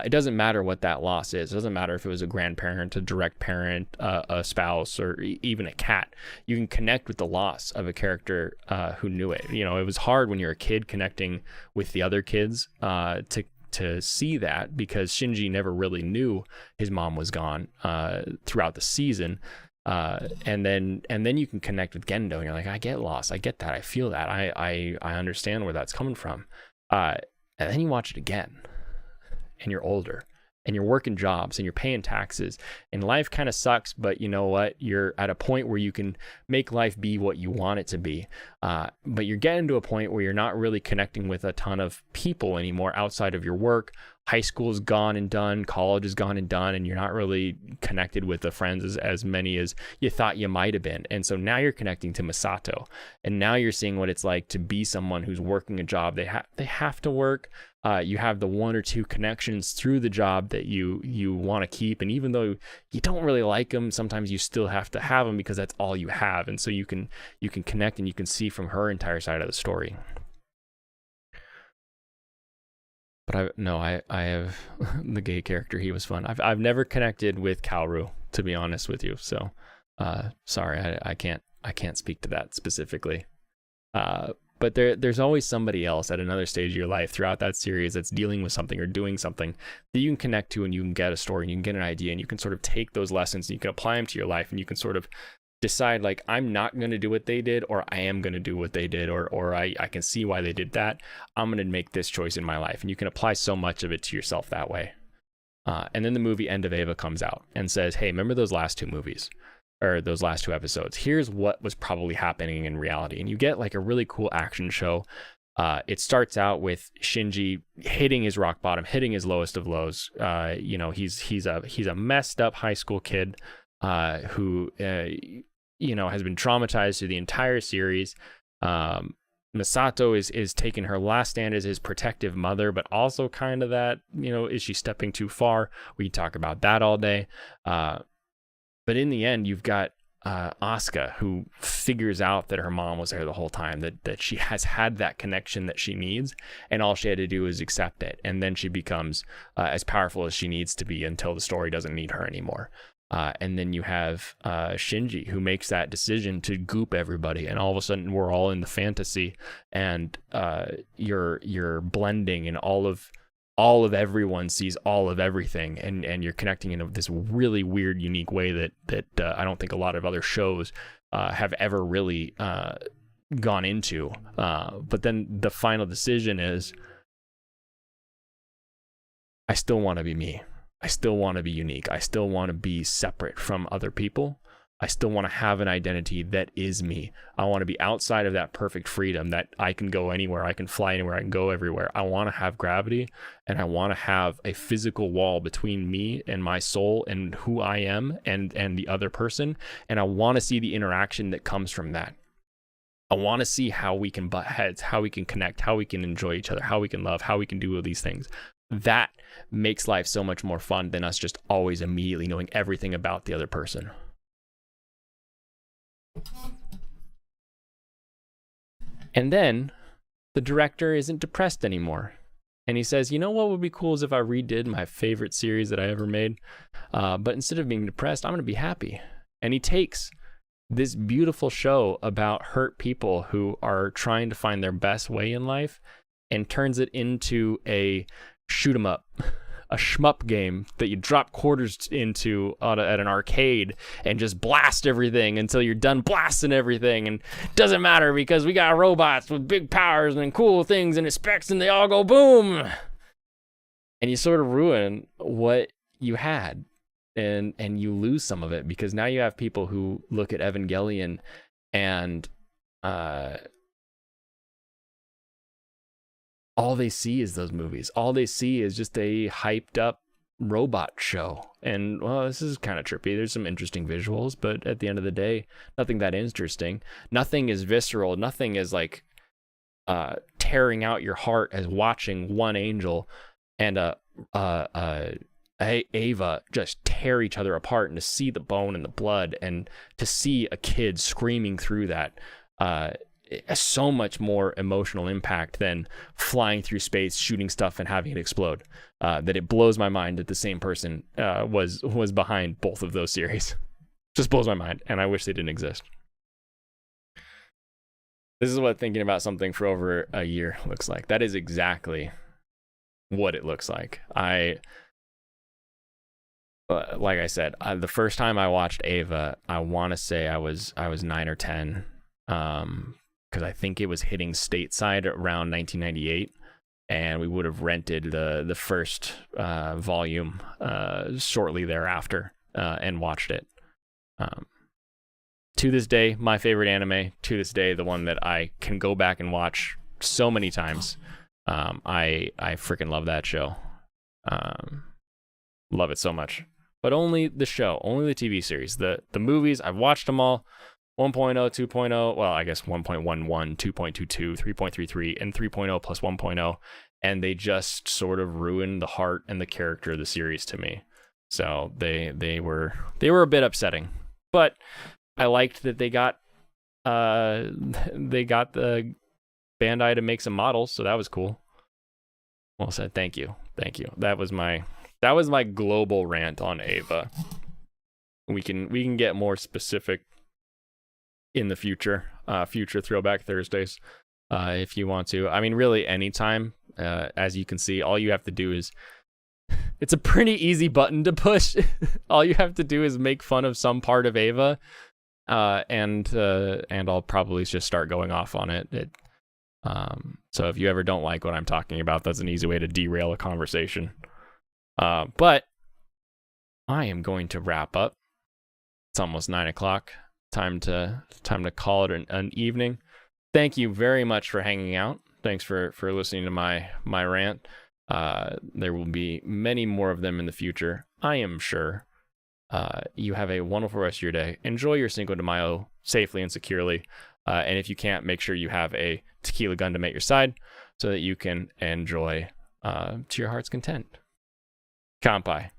it doesn't matter what that loss is. It doesn't matter if it was a grandparent, a direct parent, a spouse, or even a cat. You can connect with the loss of a character who knew it. You know, it was hard when you're a kid connecting with the other kids to see that, because Shinji never really knew his mom was gone throughout the season. And then you can connect with Gendo, and you're like, I get lost. I get that. I feel that. I understand where that's coming from. And then you watch it again, and you're older, and you're working jobs, and you're paying taxes, and life kind of sucks, but you know what? You're at a point where you can make life be what you want it to be. But you're getting to a point where you're not really connecting with a ton of people anymore outside of your work. High school is gone and done, college is gone and done, and you're not really connected with the friends as many as you thought you might have been. And so now you're connecting to Misato, and now you're seeing what it's like to be someone who's working a job. They have to work. You have the one or two connections through the job that you want to keep, and even though you don't really like them, sometimes you still have to have them because that's all you have. And so you can connect, and you can see from her entire side of the story. But I have the gay character. He was fun. I've never connected with Kaoru, to be honest with you. So sorry, I can't speak to that specifically. But there's always somebody else at another stage of your life throughout that series that's dealing with something or doing something that you can connect to, and you can get a story, and you can get an idea, and you can sort of take those lessons and you can apply them to your life, and you can sort of decide, like, I'm not going to do what they did, or I am going to do what they did, or I can see why they did that. I'm going to make this choice in my life. And you can apply so much of it to yourself that way. And then the movie End of Eva comes out and says, hey, remember those last two movies, or those last two episodes? Here's what was probably happening in reality. And you get like a really cool action show. It starts out with Shinji hitting his rock bottom, hitting his lowest of lows. You know, he's a messed up high school kid who has been traumatized through the entire series. Misato is taking her last stand as his protective mother, but also kind of that, is she stepping too far? We talk about that all day. But in the end, you've got Asuka, who figures out that her mom was there the whole time, that she has had that connection that she needs, and all she had to do is accept it. And then she becomes as powerful as she needs to be until the story doesn't need her anymore. And then you have Shinji, who makes that decision to goop everybody, and all of a sudden we're all in the fantasy, and you're blending, and all of everyone sees all of everything, and you're connecting in this really weird, unique way that I don't think a lot of other shows have ever really gone into. But then the final decision is, I still want to be me. I still want to be unique. I still want to be separate from other people. I still want to have an identity that is me. I want to be outside of that perfect freedom that I can go anywhere, I can fly anywhere, I can go everywhere. I want to have gravity, and I want to have a physical wall between me and my soul and who I am and the other person. And I want to see the interaction that comes from that. I want to see how we can butt heads, how we can connect, how we can enjoy each other, how we can love, how we can do all these things. That makes life so much more fun than us just always immediately knowing everything about the other person. And then the director isn't depressed anymore. And he says, you know what would be cool is if I redid my favorite series that I ever made. But instead of being depressed, I'm going to be happy. And he takes this beautiful show about hurt people who are trying to find their best way in life and turns it into a shoot 'em up, a shmup game that you drop quarters into at an arcade and just blast everything until you're done blasting everything. And it doesn't matter because we got robots with big powers and cool things and specs and they all go boom. And you sort of ruin what you had and you lose some of it because now you have people who look at Evangelion and all they see is those movies. All they see is just a hyped up robot show. And, well, this is kind of trippy. There's some interesting visuals, but at the end of the day, nothing that interesting. Nothing is visceral. Nothing is like tearing out your heart as watching one angel and Ava just tear each other apart, and to see the bone and the blood and to see a kid screaming through that. So much more emotional impact than flying through space, shooting stuff and having it explode. That it blows my mind that the same person was behind both of those series. Just blows my mind, and I wish they didn't exist. This is what thinking about something for over a year looks like. That is exactly what it looks like. Like I said, the first time I watched Ava, I want to say I was 9 or 10. Because I think it was hitting stateside around 1998, and we would have rented the first volume shortly thereafter and watched it. To this day, my favorite anime. To this day, the one that I can go back and watch so many times. I freaking love that show. Love it so much. But only the show, only the TV series. The movies, I've watched them all. 1.0, 2.0, well, I guess 1.11, 2.22, 3.33, and 3.0 plus 1.0, and they just sort of ruined the heart and the character of the series to me. So they were a bit upsetting, but I liked that they got the Bandai to make some models, so that was cool. Well said, thank you. That was my global rant on Ava. We can get more specific in the future Throwback Thursdays, if you want to. I mean, really anytime. As you can see, all you have to do is, it's a pretty easy button to push. All you have to do is make fun of some part of Ava, and I'll probably just start going off on it. So if you ever don't like what I'm talking about, that's an easy way to derail a conversation. But I am going to wrap up. It's almost 9 o'clock. Time to call it an evening. Thank you very much for hanging out. Thanks for listening to my rant. There will be many more of them in the future, I am sure. You have a wonderful rest of your day. Enjoy your Cinco de Mayo safely and securely. And if you can't, make sure you have a tequila Gundam at your side so that you can enjoy to your heart's content. Kanpai.